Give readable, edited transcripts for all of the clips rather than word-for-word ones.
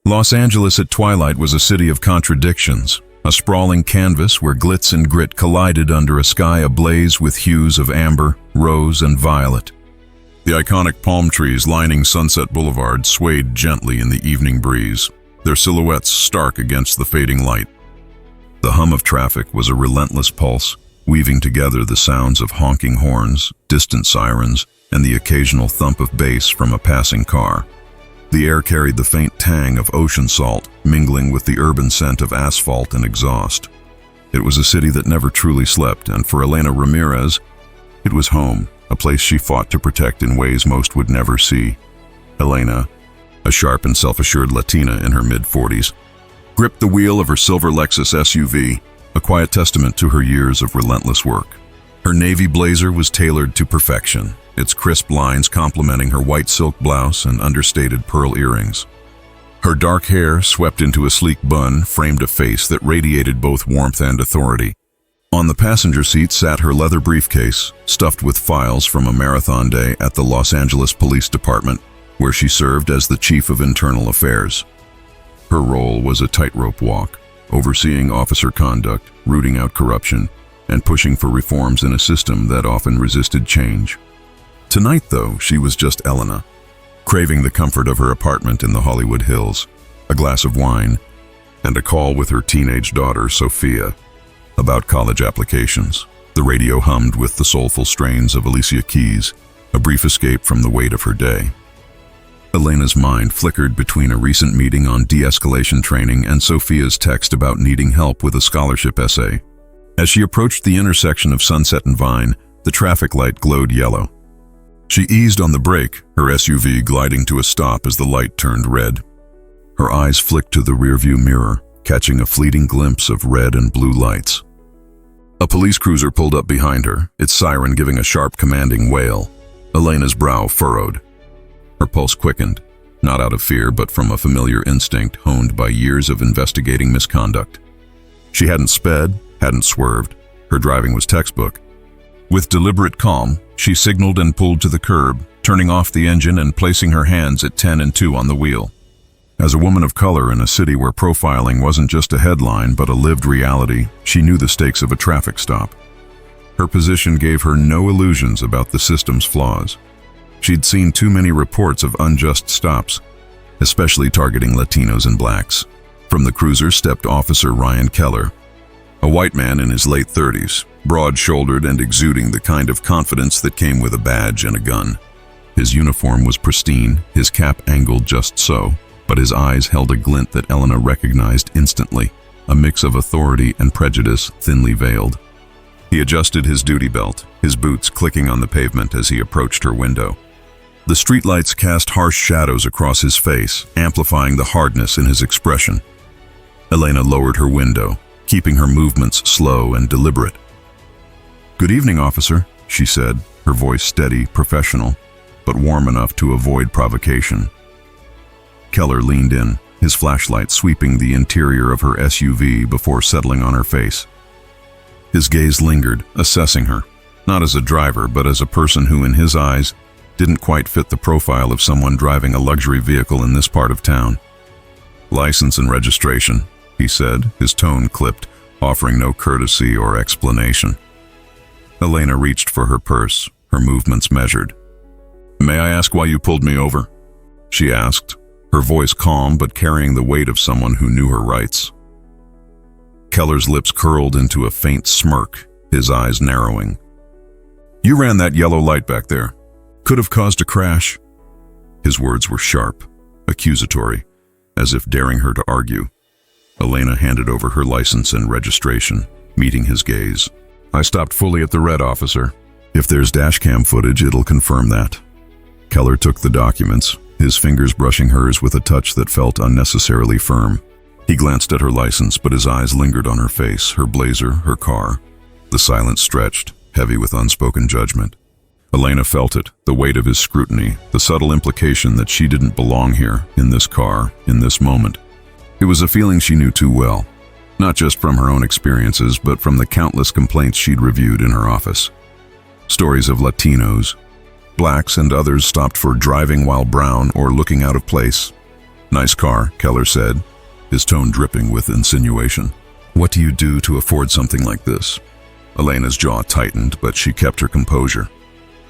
Los Angeles at twilight was a city of contradictions, a sprawling canvas where glitz and grit collided under a sky ablaze with hues of amber, rose, and violet. The iconic palm trees lining Sunset Boulevard swayed gently in the evening breeze, their silhouettes stark against the fading light. The hum of traffic was a relentless pulse, weaving together the sounds of honking horns, distant sirens, and the occasional thump of bass from a passing car. The air carried the faint tang of ocean salt, mingling with the urban scent of asphalt and exhaust. It was a city that never truly slept, and for Elena Ramirez, it was home, a place she fought to protect in ways most would never see. Elena, a sharp and self-assured Latina in her mid-40s, gripped the wheel of her silver Lexus SUV, a quiet testament to her years of relentless work. Her navy blazer was tailored to perfection, its crisp lines complementing her white silk blouse and understated pearl earrings. Her dark hair, swept into a sleek bun, framed a face that radiated both warmth and authority. On the passenger seat sat her leather briefcase, stuffed with files from a marathon day at the Los Angeles Police Department, where she served as the Chief of Internal Affairs. Her role was a tightrope walk, overseeing officer conduct, rooting out corruption, and pushing for reforms in a system that often resisted change. Tonight, though, she was just Elena, craving the comfort of her apartment in the Hollywood Hills, a glass of wine, and a call with her teenage daughter, Sophia, about college applications. The radio hummed with the soulful strains of Alicia Keys, a brief escape from the weight of her day. Elena's mind flickered between a recent meeting on de-escalation training and Sophia's text about needing help with a scholarship essay. As she approached the intersection of Sunset and Vine, the traffic light glowed yellow. She eased on the brake, her SUV gliding to a stop as the light turned red. Her eyes flicked to the rearview mirror, catching a fleeting glimpse of red and blue lights. A police cruiser pulled up behind her, its siren giving a sharp, commanding wail. Elena's brow furrowed. Her pulse quickened, not out of fear but from a familiar instinct honed by years of investigating misconduct. She hadn't sped, hadn't swerved. Her driving was textbook. With deliberate calm, she signaled and pulled to the curb, turning off the engine and placing her hands at 10 and 2 on the wheel. As a woman of color in a city where profiling wasn't just a headline but a lived reality, she knew the stakes of a traffic stop. Her position gave her no illusions about the system's flaws. She'd seen too many reports of unjust stops, especially targeting Latinos and blacks. From the cruiser stepped Officer Keller, a white man in his late 30s, broad-shouldered and exuding the kind of confidence that came with a badge and a gun. His uniform was pristine, his cap angled just so, but his eyes held a glint that Elena recognized instantly, a mix of authority and prejudice thinly veiled. He adjusted his duty belt, his boots clicking on the pavement as he approached her window. The streetlights cast harsh shadows across his face, amplifying the hardness in his expression. Elena lowered her window, keeping her movements slow and deliberate. "Good evening, officer," she said, her voice steady, professional, but warm enough to avoid provocation. Keller leaned in, his flashlight sweeping the interior of her SUV before settling on her face. His gaze lingered, assessing her, not as a driver but as a person who, in his eyes, didn't quite fit the profile of someone driving a luxury vehicle in this part of town. "License and registration," he said, his tone clipped, offering no courtesy or explanation. Elena reached for her purse, her movements measured. "May I ask why you pulled me over?" she asked, her voice calm but carrying the weight of someone who knew her rights. Keller's lips curled into a faint smirk, his eyes narrowing. "You ran that yellow light back there. Could have caused a crash." His words were sharp, accusatory, as if daring her to argue. Elena handed over her license and registration, meeting his gaze. "I stopped fully at the red, officer. If there's dashcam footage, it'll confirm that." Keller took the documents, his fingers brushing hers with a touch that felt unnecessarily firm. He glanced at her license, but his eyes lingered on her face, her blazer, her car. The silence stretched, heavy with unspoken judgment. Elena felt it, the weight of his scrutiny, the subtle implication that she didn't belong here, in this car, in this moment. It was a feeling she knew too well, not just from her own experiences, but from the countless complaints she'd reviewed in her office. Stories of Latinos, blacks and others stopped for driving while brown or looking out of place. "Nice car," Keller said, his tone dripping with insinuation. "What do you do to afford something like this?" Elena's jaw tightened, but she kept her composure.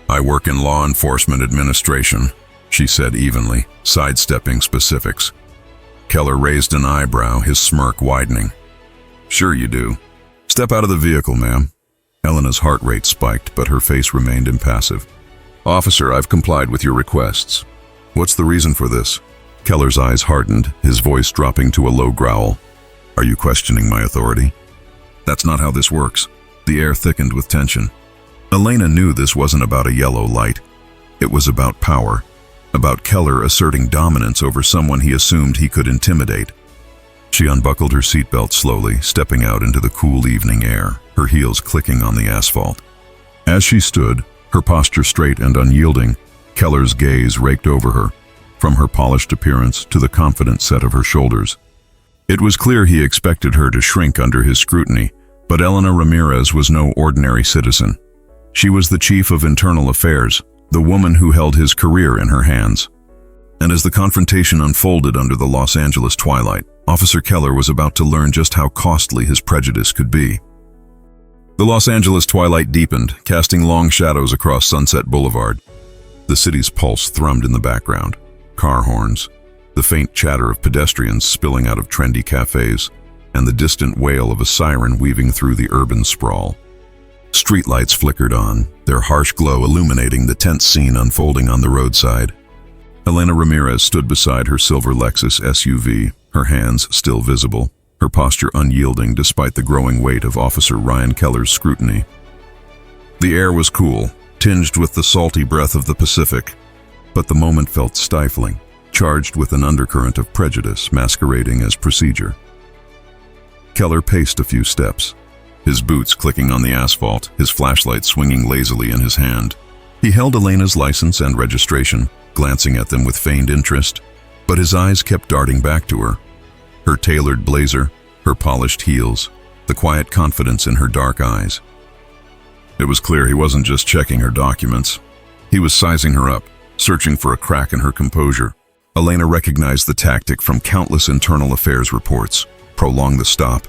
"I work in law enforcement administration," she said evenly, sidestepping specifics. Keller raised an eyebrow, his smirk widening. "Sure you do. Step out of the vehicle, ma'am." Elena's heart rate spiked, but her face remained impassive. "Officer, I've complied with your requests. What's the reason for this?" Keller's eyes hardened, his voice dropping to a low growl. "Are you questioning my authority?" "That's not how this works." The air thickened with tension. Elena knew this wasn't about a yellow light. It was about power, about Keller asserting dominance over someone he assumed he could intimidate. She unbuckled her seatbelt slowly, stepping out into the cool evening air, her heels clicking on the asphalt. As she stood, her posture straight and unyielding, Keller's gaze raked over her, from her polished appearance to the confident set of her shoulders. It was clear he expected her to shrink under his scrutiny, but Elena Ramirez was no ordinary citizen. She was the chief of internal affairs, the woman who held his career in her hands. And as the confrontation unfolded under the Los Angeles twilight, Officer Keller was about to learn just how costly his prejudice could be. The Los Angeles twilight deepened, casting long shadows across Sunset Boulevard. The city's pulse thrummed in the background. Car horns, the faint chatter of pedestrians spilling out of trendy cafes, and the distant wail of a siren weaving through the urban sprawl. Streetlights flickered on, their harsh glow illuminating the tense scene unfolding on the roadside. Elena Ramirez stood beside her silver Lexus SUV, her hands still visible, her posture unyielding despite the growing weight of Officer Ryan Keller's scrutiny. The air was cool, tinged with the salty breath of the Pacific, but the moment felt stifling, charged with an undercurrent of prejudice masquerading as procedure. Keller paced a few steps, his boots clicking on the asphalt, his flashlight swinging lazily in his hand. He held Elena's license and registration, glancing at them with feigned interest, but his eyes kept darting back to her. Her tailored blazer, her polished heels, the quiet confidence in her dark eyes. It was clear he wasn't just checking her documents. He was sizing her up, searching for a crack in her composure. Elena recognized the tactic from countless internal affairs reports. Prolong the stop.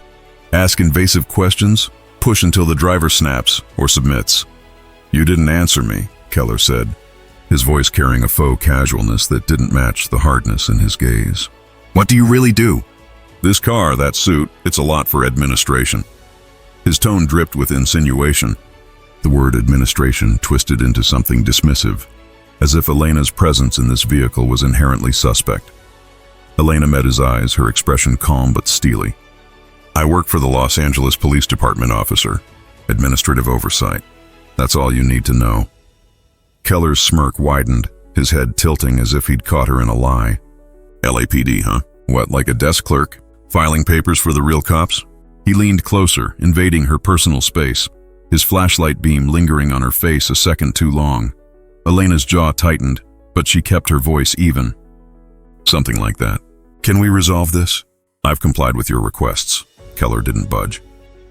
Ask invasive questions, push until the driver snaps or submits. "You didn't answer me," Keller said, his voice carrying a faux casualness that didn't match the hardness in his gaze. "What do you really do?" "This car, that suit, it's a lot for administration." His tone dripped with insinuation. The word administration twisted into something dismissive, as if Elena's presence in this vehicle was inherently suspect. Elena met his eyes, her expression calm but steely. "I work for the Los Angeles Police Department, officer. Administrative oversight. That's all you need to know." Keller's smirk widened, his head tilting as if he'd caught her in a lie. "LAPD, huh? What, like a desk clerk? Filing papers for the real cops?" He leaned closer, invading her personal space, his flashlight beam lingering on her face a second too long. Elena's jaw tightened, but she kept her voice even. "Something like that. Can we resolve this?" "I've complied with your requests." Keller didn't budge.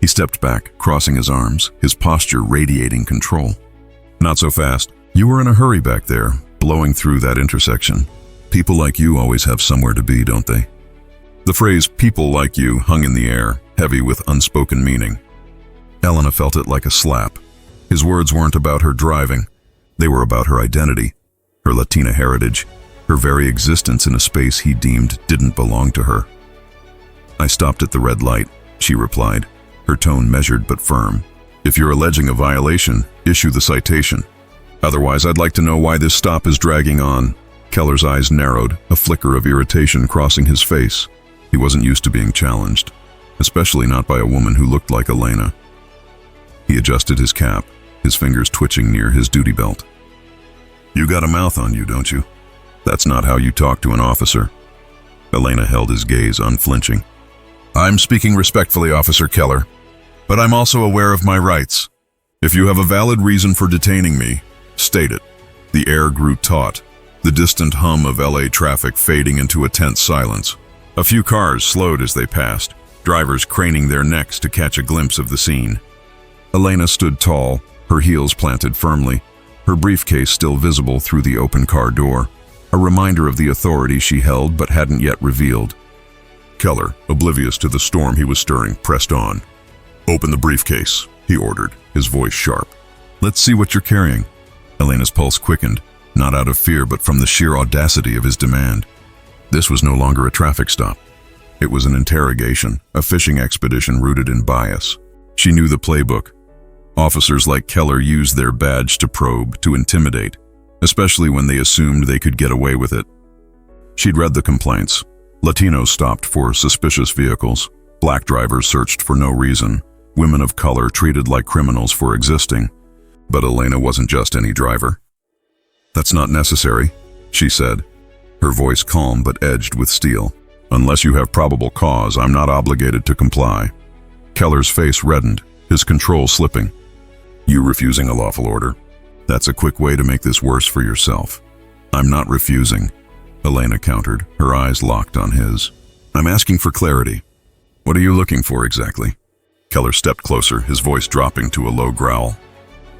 He stepped back, crossing his arms, his posture radiating control. "Not so fast. You were in a hurry back there, blowing through that intersection. People like you always have somewhere to be, don't they?" The phrase "people like you" hung in the air, heavy with unspoken meaning. Elena felt it like a slap. His words weren't about her driving. They were about her identity, her Latina heritage, her very existence in a space he deemed didn't belong to her. "I stopped at the red light," she replied, her tone measured but firm. "If you're alleging a violation, issue the citation. Otherwise, I'd like to know why this stop is dragging on." Keller's eyes narrowed, a flicker of irritation crossing his face. He wasn't used to being challenged, especially not by a woman who looked like Elena. He adjusted his cap, his fingers twitching near his duty belt. "You got a mouth on you, don't you? That's not how you talk to an officer." Elena held his gaze unflinching. "I'm speaking respectfully, Officer Keller, but I'm also aware of my rights. If you have a valid reason for detaining me, state it." The air grew taut, the distant hum of LA traffic fading into a tense silence. A few cars slowed as they passed, drivers craning their necks to catch a glimpse of the scene. Elena stood tall, her heels planted firmly, her briefcase still visible through the open car door. a reminder of the authority she held but hadn't yet revealed. Keller, oblivious to the storm he was stirring, pressed on. "Open the briefcase," he ordered, his voice sharp. "Let's see what you're carrying." Elena's pulse quickened, not out of fear but from the sheer audacity of his demand. This was no longer a traffic stop. It was an interrogation, a fishing expedition rooted in bias. She knew the playbook. Officers like Keller used their badge to probe, to intimidate, especially when they assumed they could get away with it. She'd read the complaints. Latinos stopped for suspicious vehicles. Black drivers searched for no reason. Women of color treated like criminals for existing. But Elena wasn't just any driver. "That's not necessary," she said, her voice calm but edged with steel. "Unless you have probable cause, I'm not obligated to comply." Keller's face reddened, his control slipping. "You refusing a lawful order? That's a quick way to make this worse for yourself." "I'm not refusing," Elena countered, her eyes locked on his. "I'm asking for clarity. What are you looking for exactly?" Keller stepped closer, his voice dropping to a low growl.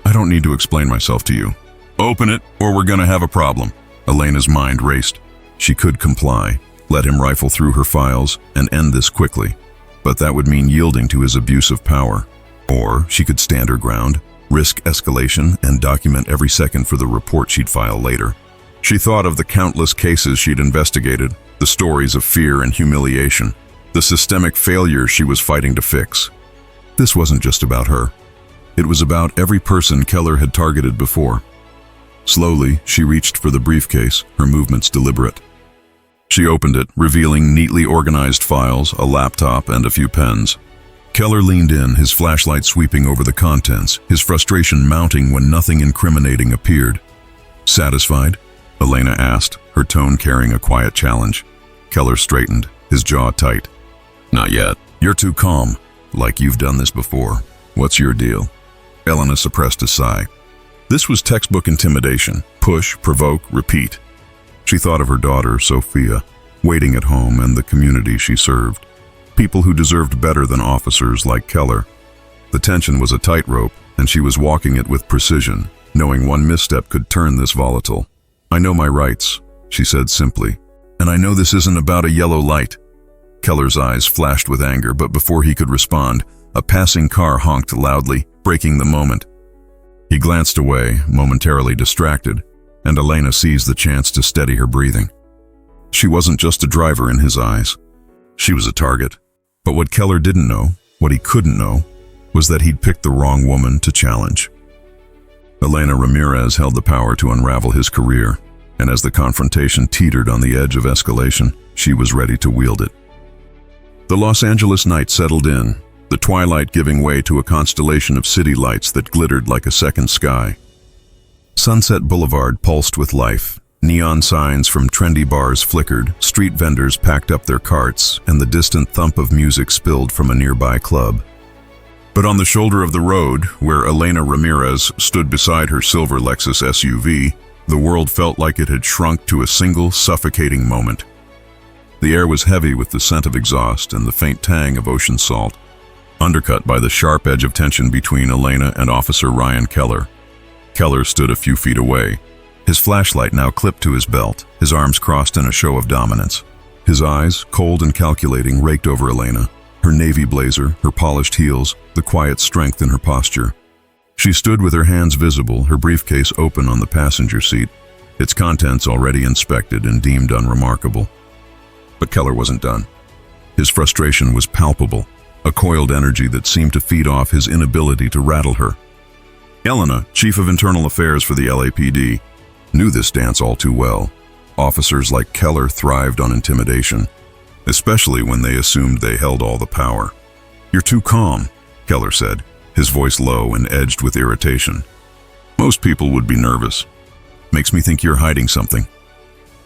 "I don't need to explain myself to you. Open it, or we're gonna have a problem." Elena's mind raced. She could comply, let him rifle through her files, and end this quickly. But that would mean yielding to his abuse of power. Or she could stand her ground, risk escalation, and document every second for the report she'd file later. She thought of the countless cases she'd investigated, the stories of fear and humiliation, the systemic failure she was fighting to fix. This wasn't just about her. It was about every person Keller had targeted before. Slowly, she reached for the briefcase, her movements deliberate. She opened it, revealing neatly organized files, a laptop, and a few pens. Keller leaned in, his flashlight sweeping over the contents, his frustration mounting when nothing incriminating appeared. "Satisfied?" Elena asked, her tone carrying a quiet challenge. Keller straightened, his jaw tight. "Not yet. You're too calm. Like you've done this before. What's your deal?" Elena suppressed a sigh. This was textbook intimidation. Push, provoke, repeat. She thought of her daughter, Sophia, waiting at home, and the community she served. People who deserved better than officers like Keller. The tension was a tightrope, and she was walking it with precision, knowing one misstep could turn this volatile. "I know my rights," she said simply. "And I know this isn't about a yellow light." Keller's eyes flashed with anger, but before he could respond, a passing car honked loudly, breaking the moment. He glanced away, momentarily distracted, and Elena seized the chance to steady her breathing. She wasn't just a driver in his eyes. She was a target. But what Keller didn't know, what he couldn't know, was that he'd picked the wrong woman to challenge. Elena Ramirez held the power to unravel his career, and as the confrontation teetered on the edge of escalation, she was ready to wield it. The Los Angeles night settled in, the twilight giving way to a constellation of city lights that glittered like a second sky. Sunset Boulevard pulsed with life. Neon signs from trendy bars flickered, street vendors packed up their carts, and the distant thump of music spilled from a nearby club. But on the shoulder of the road, where Elena Ramirez stood beside her silver Lexus SUV, the world felt like it had shrunk to a single suffocating moment. The air was heavy with the scent of exhaust and the faint tang of ocean salt, undercut by the sharp edge of tension between Elena and Officer Ryan Keller. Keller stood a few feet away, his flashlight now clipped to his belt, his arms crossed in a show of dominance. His eyes, cold and calculating, raked over Elena, her navy blazer, her polished heels, the quiet strength in her posture. She stood with her hands visible, her briefcase open on the passenger seat, its contents already inspected and deemed unremarkable. But Keller wasn't done. His frustration was palpable, a coiled energy that seemed to feed off his inability to rattle her. Elena, Chief of Internal Affairs for the LAPD, knew this dance all too well. Officers like Keller thrived on intimidation, especially when they assumed they held all the power. "You're too calm," Keller said, his voice low and edged with irritation. "Most people would be nervous. Makes me think you're hiding something."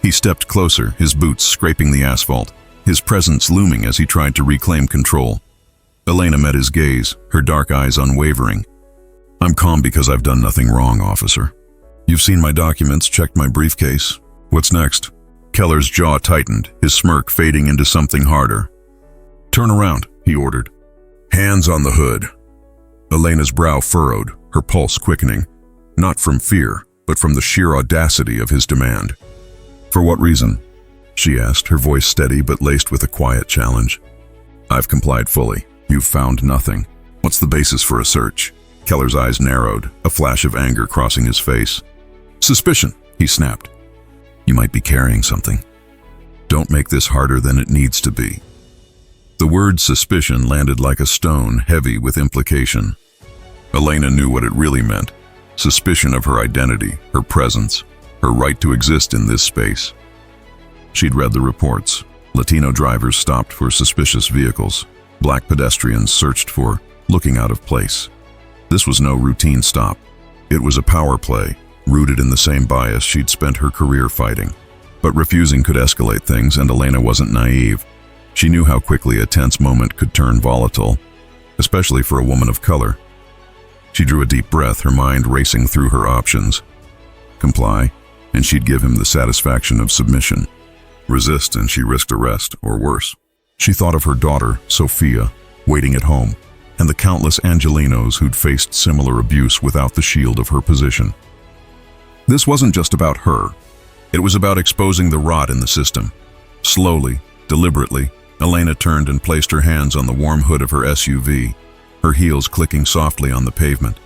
He stepped closer, his boots scraping the asphalt, his presence looming as he tried to reclaim control. Elena met his gaze, her dark eyes unwavering. "I'm calm because I've done nothing wrong, officer. You've seen my documents, checked my briefcase. What's next?" Keller's jaw tightened, his smirk fading into something harder. "Turn around," he ordered. "Hands on the hood." Elena's brow furrowed, her pulse quickening, not from fear, but from the sheer audacity of his demand. For what reason? She asked, her voice steady but laced with a quiet challenge. I've complied fully. You've found nothing. What's the basis for a search? Keller's eyes narrowed, a flash of anger crossing his face. Suspicion, he snapped. You might be carrying something. Don't make this harder than it needs to be. The word suspicion landed like a stone, heavy with implication. Elena knew what it really meant. Suspicion of her identity, her presence, her right to exist in this space. She'd read the reports. Latino drivers stopped for suspicious vehicles. Black pedestrians searched for looking out of place. This was no routine stop. It was a power play, rooted in the same bias she'd spent her career fighting. But refusing could escalate things, and Elena wasn't naive. She knew how quickly a tense moment could turn volatile, especially for a woman of color. She drew a deep breath, her mind racing through her options. Comply, and she'd give him the satisfaction of submission. Resist, and she risked arrest, or worse. She thought of her daughter, Sophia, waiting at home, and the countless Angelinos who'd faced similar abuse without the shield of her position. This wasn't just about her. It was about exposing the rot in the system. Slowly, deliberately, Elena turned and placed her hands on the warm hood of her SUV, her heels clicking softly on the pavement.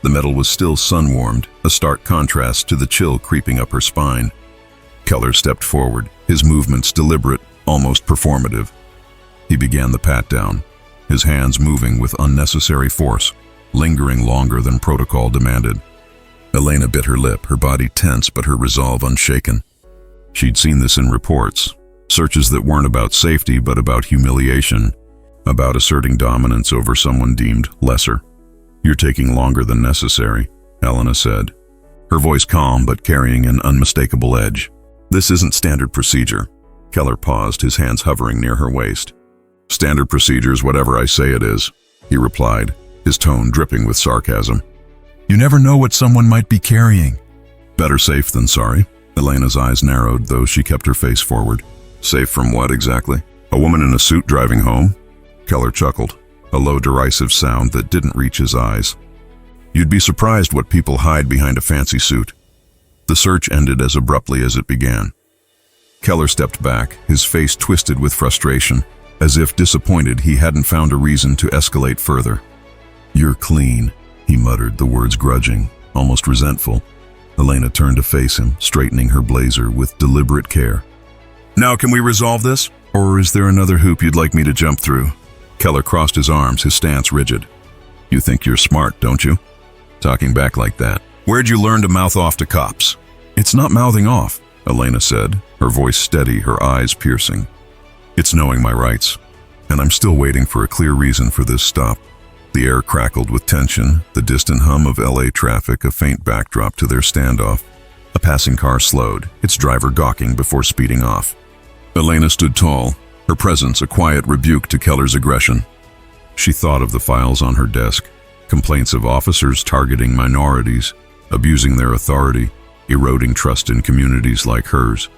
The metal was still sun-warmed, a stark contrast to the chill creeping up her spine. Keller stepped forward, his movements deliberate, almost performative. He began the pat-down, his hands moving with unnecessary force, lingering longer than protocol demanded. Elena bit her lip, her body tense but her resolve unshaken. She'd seen this in reports, searches that weren't about safety but about humiliation, about asserting dominance over someone deemed lesser. You're taking longer than necessary, Elena said, her voice calm but carrying an unmistakable edge. This isn't standard procedure. Keller paused, his hands hovering near her waist. Standard procedure's whatever I say it is, he replied, his tone dripping with sarcasm. You never know what someone might be carrying. Better safe than sorry. Elena's eyes narrowed, though she kept her face forward. Safe from what exactly? A woman in a suit driving home? Keller chuckled, a low derisive sound that didn't reach his eyes. You'd be surprised what people hide behind a fancy suit. The search ended as abruptly as it began. Keller stepped back, his face twisted with frustration, as if disappointed he hadn't found a reason to escalate further. You're clean, he muttered, the words grudging, almost resentful. Elena turned to face him, straightening her blazer with deliberate care. Now can we resolve this? Or is there another hoop you'd like me to jump through? Keller crossed his arms, his stance rigid. You think you're smart, don't you? Talking back like that. Where'd you learn to mouth off to cops? It's not mouthing off, Elena said, her voice steady, her eyes piercing. It's knowing my rights, and I'm still waiting for a clear reason for this stop. The air crackled with tension, the distant hum of LA traffic a faint backdrop to their standoff. A passing car slowed, its driver gawking before speeding off. Elena stood tall, her presence a quiet rebuke to Keller's aggression. She thought of the files on her desk, complaints of officers targeting minorities, abusing their authority, eroding trust in communities like hers.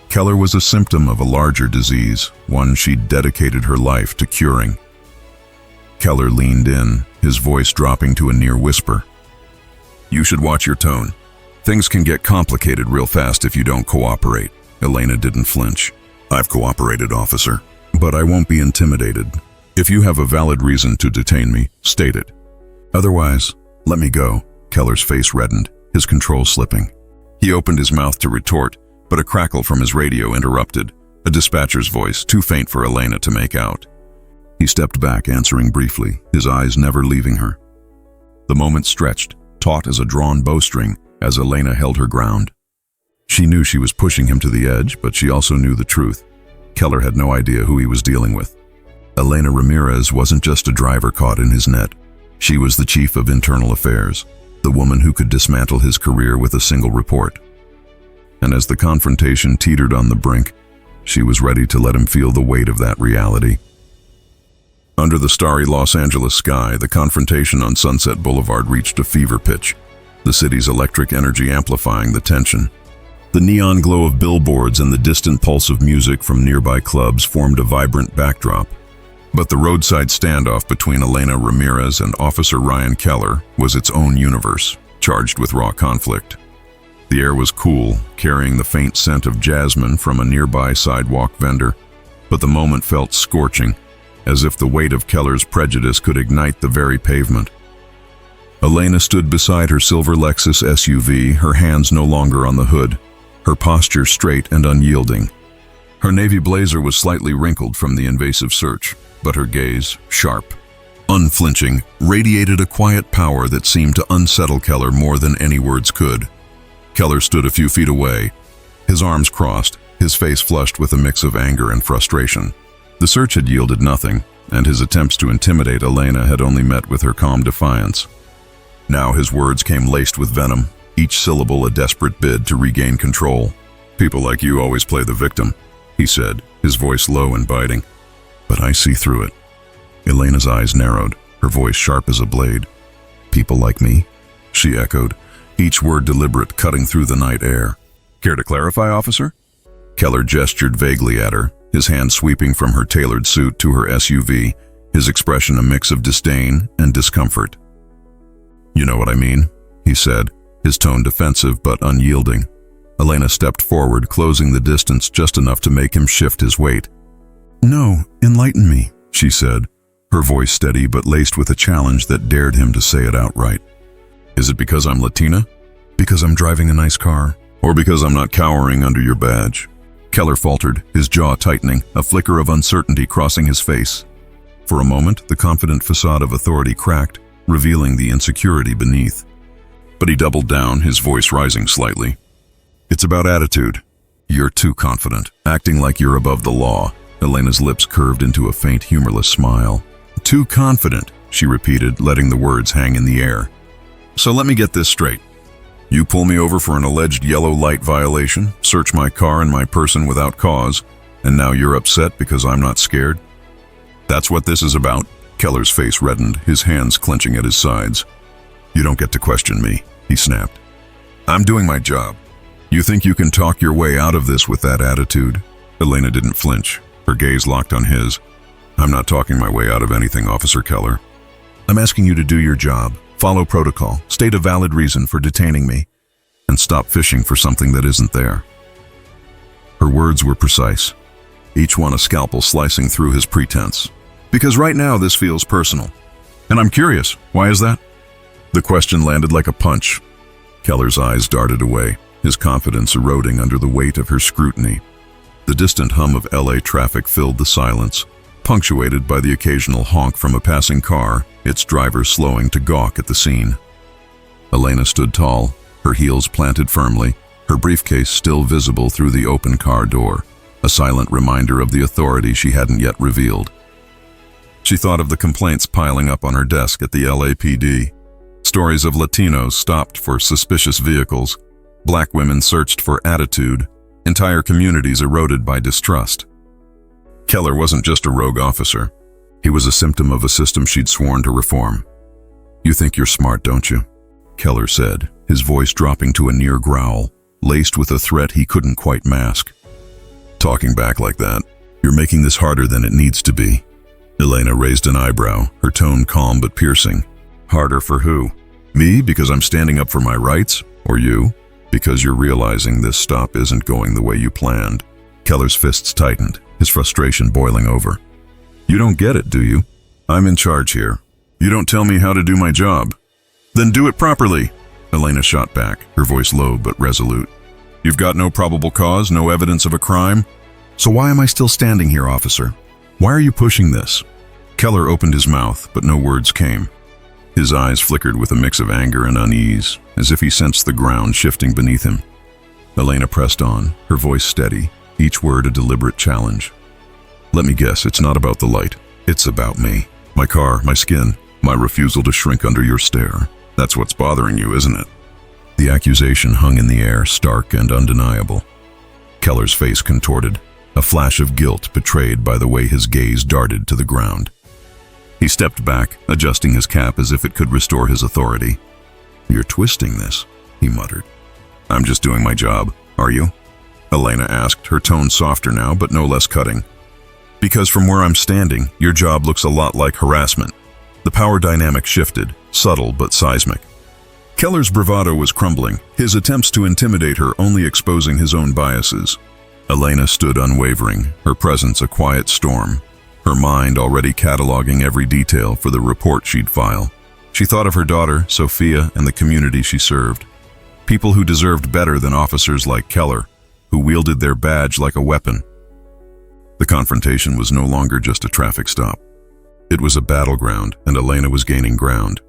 Keller was a symptom of a larger disease, one she'd dedicated her life to curing. Keller leaned in, his voice dropping to a near whisper. You should watch your tone. Things can get complicated real fast if you don't cooperate. Elena didn't flinch. I've cooperated, officer, but I won't be intimidated. If you have a valid reason to detain me, state it. Otherwise, let me go. Keller's face reddened, his control slipping. He opened his mouth to retort, but a crackle from his radio interrupted, a dispatcher's voice too faint for Elena to make out. He stepped back, answering briefly, his eyes never leaving her. The moment stretched, taut as a drawn bowstring, as Elena held her ground. She knew she was pushing him to the edge, but she also knew the truth. Keller had no idea who he was dealing with. Elena Ramirez wasn't just a driver caught in his net. She was the chief of internal affairs, the woman who could dismantle his career with a single report. And as the confrontation teetered on the brink, she was ready to let him feel the weight of that reality. Under the starry Los Angeles sky, the confrontation on Sunset Boulevard reached a fever pitch, the city's electric energy amplifying the tension. The neon glow of billboards and the distant pulse of music from nearby clubs formed a vibrant backdrop. But the roadside standoff between Elena Ramirez and Officer Ryan Keller was its own universe, charged with raw conflict. The air was cool, carrying the faint scent of jasmine from a nearby sidewalk vendor, but the moment felt scorching, as if the weight of Keller's prejudice could ignite the very pavement. Elena stood beside her silver Lexus SUV, her hands no longer on the hood, her posture straight and unyielding. Her navy blazer was slightly wrinkled from the invasive search, but her gaze, sharp, unflinching, radiated a quiet power that seemed to unsettle Keller more than any words could. Keller stood a few feet away, his arms crossed, his face flushed with a mix of anger and frustration. The search had yielded nothing, and his attempts to intimidate Elena had only met with her calm defiance. Now his words came laced with venom, each syllable a desperate bid to regain control. "People like you always play the victim," he said, his voice low and biting. "But I see through it." Elena's eyes narrowed, her voice sharp as a blade. "People like me?" she echoed, each word deliberate, cutting through the night air. "Care to clarify, officer?" Keller gestured vaguely at her, his hand sweeping from her tailored suit to her SUV, his expression a mix of disdain and discomfort. "You know what I mean," he said, his tone defensive but unyielding. Elena stepped forward, closing the distance just enough to make him shift his weight. "No, enlighten me," she said, her voice steady but laced with a challenge that dared him to say it outright. "Is it because I'm Latina? Because I'm driving a nice car? Or because I'm not cowering under your badge?" Keller faltered, his jaw tightening, a flicker of uncertainty crossing his face. For a moment, the confident facade of authority cracked, revealing the insecurity beneath. But he doubled down, his voice rising slightly. "It's about attitude. You're too confident, acting like you're above the law." Elena's lips curved into a faint, humorless smile. "Too confident," she repeated, letting the words hang in the air. "So let me get this straight. You pull me over for an alleged yellow light violation, search my car and my person without cause, and now you're upset because I'm not scared? That's what this is about?" Keller's face reddened, his hands clenching at his sides. "You don't get to question me," he snapped. "I'm doing my job. You think you can talk your way out of this with that attitude?" Elena didn't flinch, her gaze locked on his. "I'm not talking my way out of anything, Officer Keller. I'm asking you to do your job, follow protocol, state a valid reason for detaining me, and stop fishing for something that isn't there." Her words were precise, each one a scalpel slicing through his pretense. "Because right now this feels personal. And I'm curious, why is that?" The question landed like a punch. Keller's eyes darted away, his confidence eroding under the weight of her scrutiny. The distant hum of LA traffic filled the silence, punctuated by the occasional honk from a passing car, its driver slowing to gawk at the scene. Elena stood tall, her heels planted firmly, her briefcase still visible through the open car door, a silent reminder of the authority she hadn't yet revealed. She thought of the complaints piling up on her desk at the LAPD. Stories of Latinos stopped for suspicious vehicles, Black women searched for attitude, entire communities eroded by distrust. Keller wasn't just a rogue officer. He was a symptom of a system she'd sworn to reform. "You think you're smart, don't you?" Keller said, his voice dropping to a near growl, laced with a threat he couldn't quite mask. "Talking back like that, you're making this harder than it needs to be." Elena raised an eyebrow, her tone calm but piercing. "Harder for who? Me, because I'm standing up for my rights? Or you, because you're realizing this stop isn't going the way you planned?" Keller's fists tightened, his frustration boiling over. "You don't get it, do you? I'm in charge here. You don't tell me how to do my job. Then do it properly," Elena shot back, her voice low but resolute. "You've got no probable cause, no evidence of a crime? So why am I still standing here, officer? Why are you pushing this?" Keller opened his mouth, but no words came. His eyes flickered with a mix of anger and unease, as if he sensed the ground shifting beneath him. Elena pressed on, her voice steady, each word a deliberate challenge. "Let me guess, it's not about the light. It's about me. My car, my skin, my refusal to shrink under your stare. That's what's bothering you, isn't it?" The accusation hung in the air, stark and undeniable. Keller's face contorted, a flash of guilt betrayed by the way his gaze darted to the ground. He stepped back, adjusting his cap as if it could restore his authority. "You're twisting this," he muttered. "I'm just doing my job, are you?" Elena asked, her tone softer now, but no less cutting. "Because from where I'm standing, your job looks a lot like harassment." The power dynamic shifted, subtle but seismic. Keller's bravado was crumbling, his attempts to intimidate her only exposing his own biases. Elena stood unwavering, her presence a quiet storm, her mind already cataloging every detail for the report she'd file. She thought of her daughter, Sophia, and the community she served. People who deserved better than officers like Keller, who wielded their badge like a weapon. The confrontation was no longer just a traffic stop. It was a battleground, and Elena was gaining ground.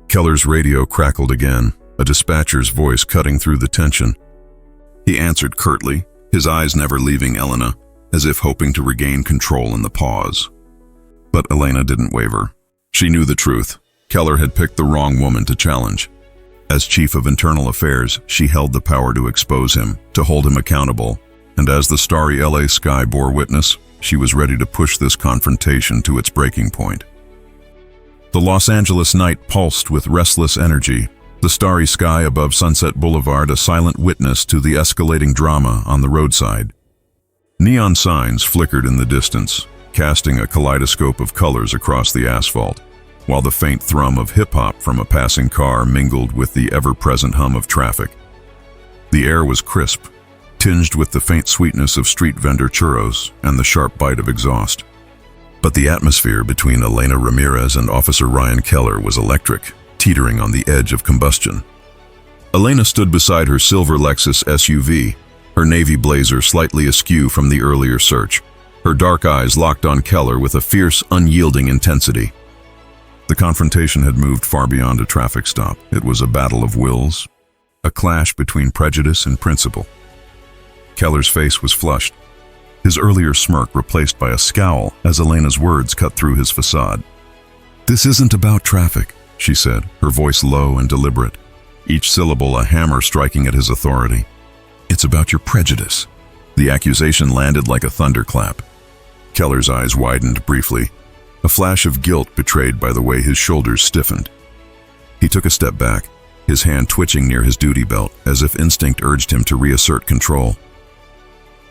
Keller's radio crackled again, a dispatcher's voice cutting through the tension. He answered curtly, his eyes never leaving Elena, as if hoping to regain control in the pause. But Elena didn't waver. She knew the truth. Keller had picked the wrong woman to challenge. As Chief of Internal Affairs, she held the power to expose him, to hold him accountable, and as the starry LA sky bore witness, she was ready to push this confrontation to its breaking point. The Los Angeles night pulsed with restless energy, the starry sky above Sunset Boulevard a silent witness to the escalating drama on the roadside. Neon signs flickered in the distance, casting a kaleidoscope of colors across the asphalt, while the faint thrum of hip-hop from a passing car mingled with the ever-present hum of traffic. The air was crisp, tinged with the faint sweetness of street vendor churros and the sharp bite of exhaust. But the atmosphere between Elena Ramirez and Officer Ryan Keller was electric, teetering on the edge of combustion. Elena stood beside her silver Lexus SUV, her navy blazer slightly askew from the earlier search, her dark eyes locked on Keller with a fierce, unyielding intensity. The confrontation had moved far beyond a traffic stop. It was a battle of wills, a clash between prejudice and principle. Keller's face was flushed, his earlier smirk replaced by a scowl as Elena's words cut through his facade. "This isn't about traffic," she said, her voice low and deliberate, each syllable a hammer striking at his authority. "It's about your prejudice." The accusation landed like a thunderclap. Keller's eyes widened briefly, a flash of guilt betrayed by the way his shoulders stiffened. He took a step back, his hand twitching near his duty belt, as if instinct urged him to reassert control.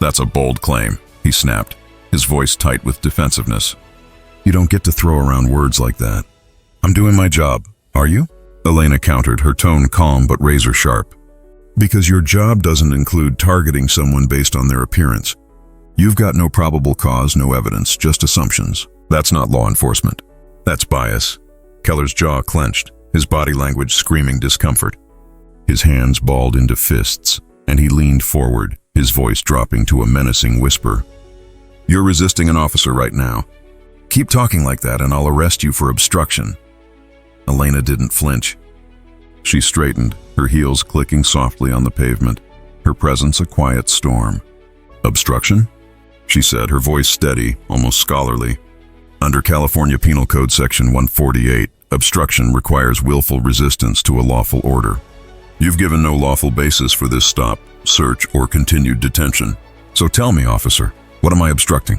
"That's a bold claim," he snapped, his voice tight with defensiveness. "You don't get to throw around words like that." "I'm doing my job. Are you?" Elena countered, her tone calm but razor sharp. "Because your job doesn't include targeting someone based on their appearance. You've got no probable cause, no evidence, just assumptions. That's not law enforcement. That's bias." Keller's jaw clenched, his body language screaming discomfort. His hands balled into fists, and he leaned forward, his voice dropping to a menacing whisper. "You're resisting an officer right now. Keep talking like that and I'll arrest you for obstruction." Elena didn't flinch. She straightened, her heels clicking softly on the pavement, her presence a quiet storm. "Obstruction?" she said, her voice steady, almost scholarly. "Under California Penal Code Section 148, obstruction requires willful resistance to a lawful order. You've given no lawful basis for this stop, search, or continued detention. So tell me, officer, what am I obstructing?"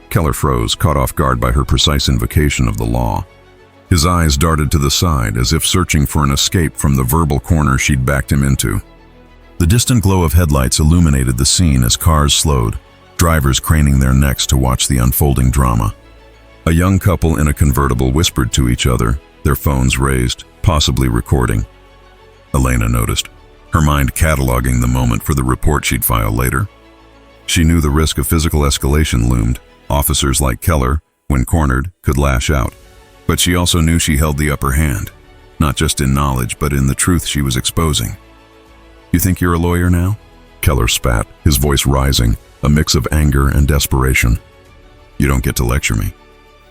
Keller froze, caught off guard by her precise invocation of the law. His eyes darted to the side, as if searching for an escape from the verbal corner she'd backed him into. The distant glow of headlights illuminated the scene as cars slowed, drivers craning their necks to watch the unfolding drama. A young couple in a convertible whispered to each other, their phones raised, possibly recording. Elena noticed, her mind cataloging the moment for the report she'd file later. She knew the risk of physical escalation loomed. Officers like Keller, when cornered, could lash out. But she also knew she held the upper hand, not just in knowledge, but in the truth she was exposing. "You think you're a lawyer now?" Keller spat, his voice rising, a mix of anger and desperation. "You don't get to lecture me.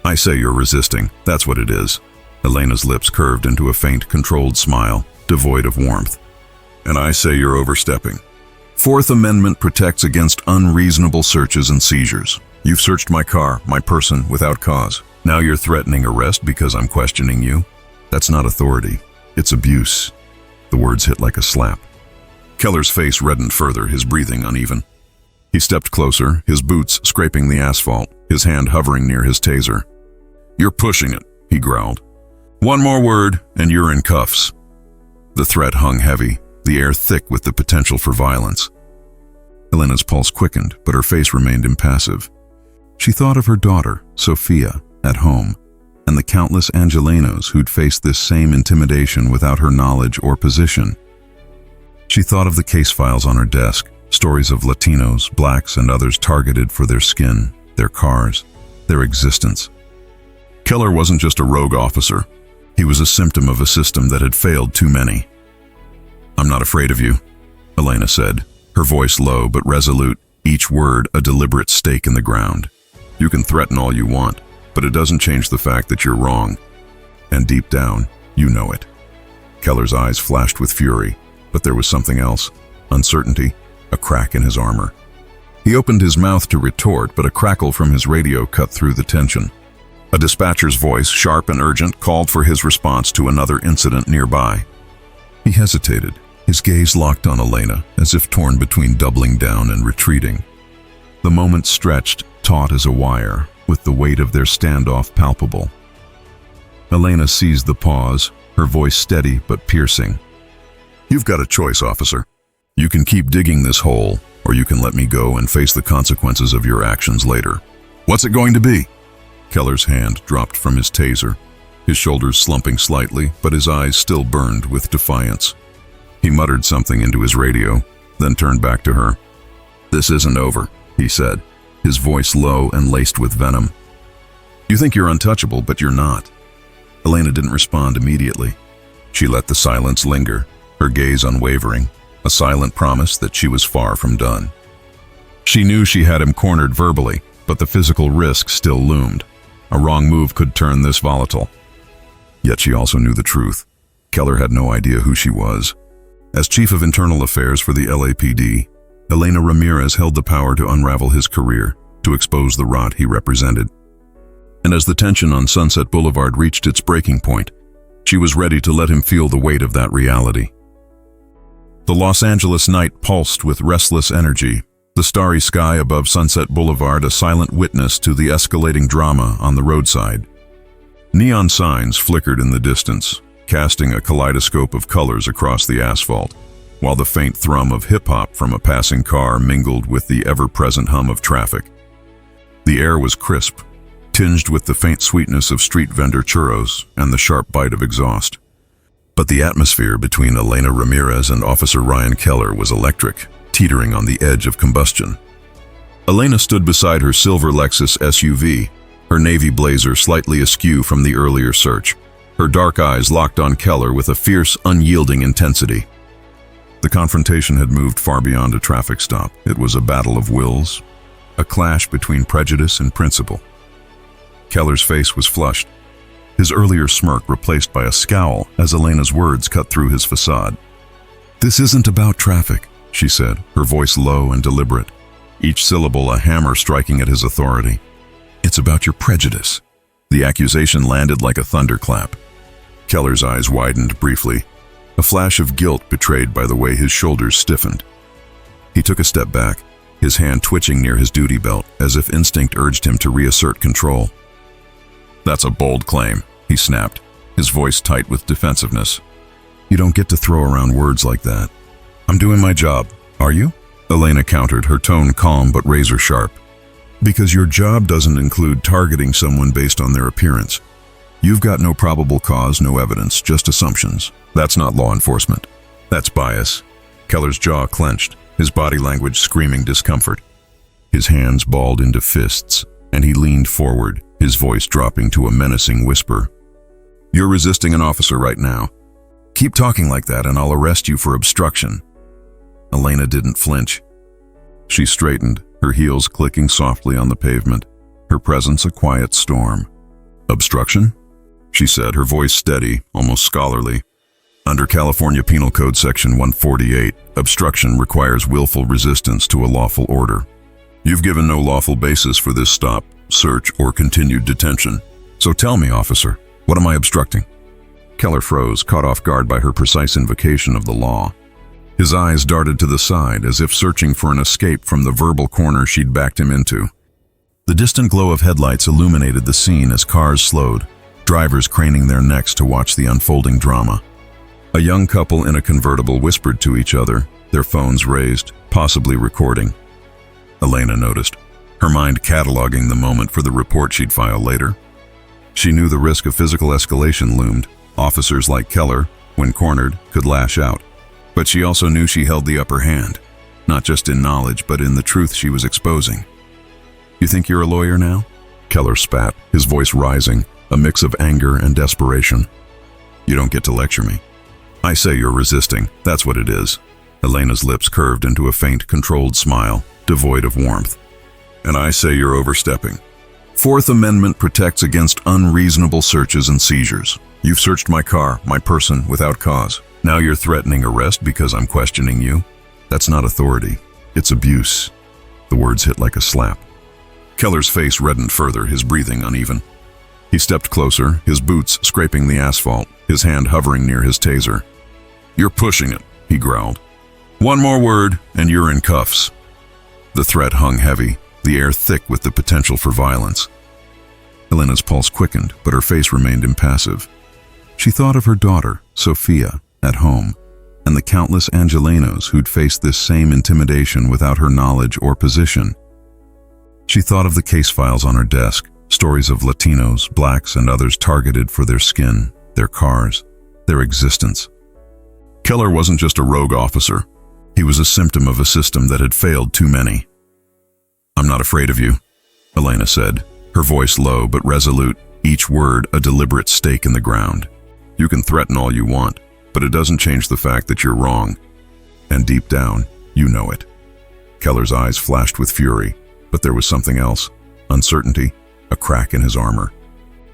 I say you're resisting, that's what it is." Elena's lips curved into a faint, controlled smile, devoid of warmth. "And I say you're overstepping. Fourth Amendment protects against unreasonable searches and seizures. You've searched my car, my person, without cause. Now you're threatening arrest because I'm questioning you. That's not authority. It's abuse." The words hit like a slap. Keller's face reddened further, his breathing uneven. He stepped closer, his boots scraping the asphalt, his hand hovering near his taser. "You're pushing it," he growled. "One more word, and you're in cuffs." The threat hung heavy, the air thick with the potential for violence. Elena's pulse quickened, but her face remained impassive. She thought of her daughter, Sophia, at home, and the countless Angelenos who'd faced this same intimidation without her knowledge or position. She thought of the case files on her desk, stories of Latinos, blacks, and others targeted for their skin, their cars, their existence. Keller wasn't just a rogue officer. He was a symptom of a system that had failed too many. "I'm not afraid of you," Elena said, her voice low but resolute, each word a deliberate stake in the ground. "You can threaten all you want, but it doesn't change the fact that you're wrong. And deep down, you know it." Keller's eyes flashed with fury, but there was something else, uncertainty, a crack in his armor. He opened his mouth to retort, but a crackle from his radio cut through the tension. A dispatcher's voice, sharp and urgent, called for his response to another incident nearby. He hesitated, his gaze locked on Elena, as if torn between doubling down and retreating. The moment stretched, taut as a wire, with the weight of their standoff palpable. Elena seized the pause, her voice steady but piercing. "You've got a choice, officer. You can keep digging this hole, or you can let me go and face the consequences of your actions later. What's it going to be?" Keller's hand dropped from his taser, his shoulders slumping slightly, but his eyes still burned with defiance. He muttered something into his radio, then turned back to her. "This isn't over," he said, his voice low and laced with venom. "You think you're untouchable, but you're not." Elena didn't respond immediately. She let the silence linger, her gaze unwavering, a silent promise that she was far from done. She knew she had him cornered verbally, but the physical risk still loomed. A wrong move could turn this volatile. Yet she also knew the truth. Keller had no idea who she was. As Chief of Internal Affairs for the LAPD, Elena Ramirez held the power to unravel his career, to expose the rot he represented. And as the tension on Sunset Boulevard reached its breaking point, she was ready to let him feel the weight of that reality. The Los Angeles night pulsed with restless energy, the starry sky above Sunset Boulevard a silent witness to the escalating drama on the roadside. Neon signs flickered in the distance, casting a kaleidoscope of colors across the asphalt, while the faint thrum of hip-hop from a passing car mingled with the ever-present hum of traffic. The air was crisp, tinged with the faint sweetness of street vendor churros and the sharp bite of exhaust. But the atmosphere between Elena Ramirez and Officer Ryan Keller was electric, teetering on the edge of combustion. Elena stood beside her silver Lexus SUV, her navy blazer slightly askew from the earlier search, her dark eyes locked on Keller with a fierce, unyielding intensity. The confrontation had moved far beyond a traffic stop. It was a battle of wills, a clash between prejudice and principle. Keller's face was flushed, his earlier smirk replaced by a scowl as Elena's words cut through his facade. "This isn't about traffic," she said, her voice low and deliberate, each syllable a hammer striking at his authority. "It's about your prejudice." The accusation landed like a thunderclap. Keller's eyes widened briefly, a flash of guilt betrayed by the way his shoulders stiffened. He took a step back, his hand twitching near his duty belt, as if instinct urged him to reassert control. "That's a bold claim," he snapped, his voice tight with defensiveness. "You don't get to throw around words like that." "I'm doing my job. Are you?" Elena countered, her tone calm but razor sharp. "Because your job doesn't include targeting someone based on their appearance. You've got no probable cause, no evidence, just assumptions. That's not law enforcement. That's bias." Keller's jaw clenched, his body language screaming discomfort. His hands balled into fists, and he leaned forward, his voice dropping to a menacing whisper. "You're resisting an officer right now. Keep talking like that and I'll arrest you for obstruction." Elena didn't flinch. She straightened, her heels clicking softly on the pavement, her presence a quiet storm. "Obstruction?" she said, her voice steady, almost scholarly. "Under California Penal Code Section 148, obstruction requires willful resistance to a lawful order. You've given no lawful basis for this stop, search, or continued detention. So tell me, officer, what am I obstructing?" Keller froze, caught off guard by her precise invocation of the law. His eyes darted to the side, as if searching for an escape from the verbal corner she'd backed him into. The distant glow of headlights illuminated the scene as cars slowed, drivers craning their necks to watch the unfolding drama. A young couple in a convertible whispered to each other, their phones raised, possibly recording. Elena noticed, her mind cataloging the moment for the report she'd file later. She knew the risk of physical escalation loomed. Officers like Keller, when cornered, could lash out. But she also knew she held the upper hand, not just in knowledge, but in the truth she was exposing. "You think you're a lawyer now?" Keller spat, his voice rising, a mix of anger and desperation. "You don't get to lecture me. I say you're resisting, that's what it is." Elena's lips curved into a faint, controlled smile, devoid of warmth. "And I say you're overstepping. Fourth Amendment protects against unreasonable searches and seizures. You've searched my car, my person, without cause. Now you're threatening arrest because I'm questioning you? That's not authority. It's abuse." The words hit like a slap. Keller's face reddened further, his breathing uneven. He stepped closer, his boots scraping the asphalt, his hand hovering near his taser. "You're pushing it," he growled. "One more word, and you're in cuffs." The threat hung heavy, the air thick with the potential for violence. Elena's pulse quickened, but her face remained impassive. She thought of her daughter, Sophia, at home, and the countless Angelenos who'd faced this same intimidation without her knowledge or position. She thought of the case files on her desk, stories of Latinos, blacks, and others targeted for their skin, their cars, their existence. Keller wasn't just a rogue officer. He was a symptom of a system that had failed too many. "I'm not afraid of you," Elena said, her voice low but resolute, each word a deliberate stake in the ground. "You can threaten all you want, but it doesn't change the fact that you're wrong. And deep down, you know it." Keller's eyes flashed with fury, but there was something else, uncertainty, a crack in his armor.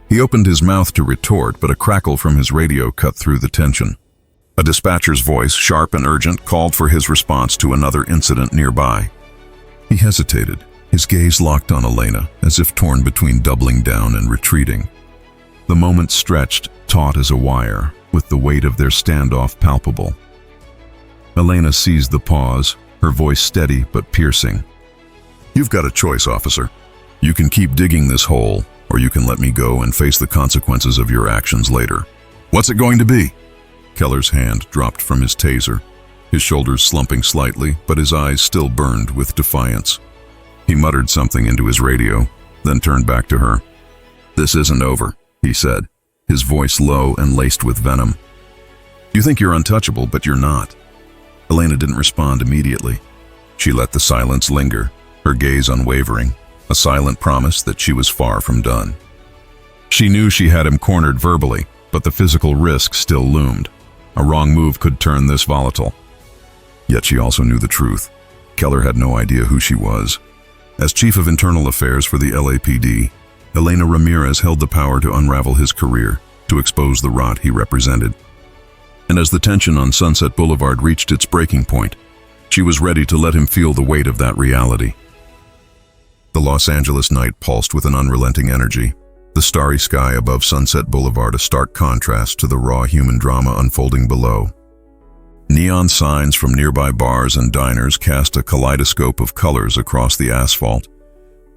He opened his mouth to retort, but a crackle from his radio cut through the tension. A dispatcher's voice, sharp and urgent, called for his response to another incident nearby. He hesitated, his gaze locked on Elena, as if torn between doubling down and retreating. The moment stretched, taut as a wire, with the weight of their standoff palpable. Elena seized the pause, her voice steady but piercing. "You've got a choice, officer. You can keep digging this hole, or you can let me go and face the consequences of your actions later. What's it going to be?" Keller's hand dropped from his taser, his shoulders slumping slightly, but his eyes still burned with defiance. He muttered something into his radio, then turned back to her. "This isn't over," he said, his voice low and laced with venom. "You think you're untouchable, but you're not." Elena didn't respond immediately. She let the silence linger, her gaze unwavering, a silent promise that she was far from done. She knew she had him cornered verbally, but the physical risk still loomed. A wrong move could turn this volatile. Yet she also knew the truth. Keller had no idea who she was. As Chief of Internal Affairs for the LAPD, Elena Ramirez held the power to unravel his career, to expose the rot he represented. And as the tension on Sunset Boulevard reached its breaking point, she was ready to let him feel the weight of that reality. The Los Angeles night pulsed with an unrelenting energy, the starry sky above Sunset Boulevard a stark contrast to the raw human drama unfolding below. Neon signs from nearby bars and diners cast a kaleidoscope of colors across the asphalt,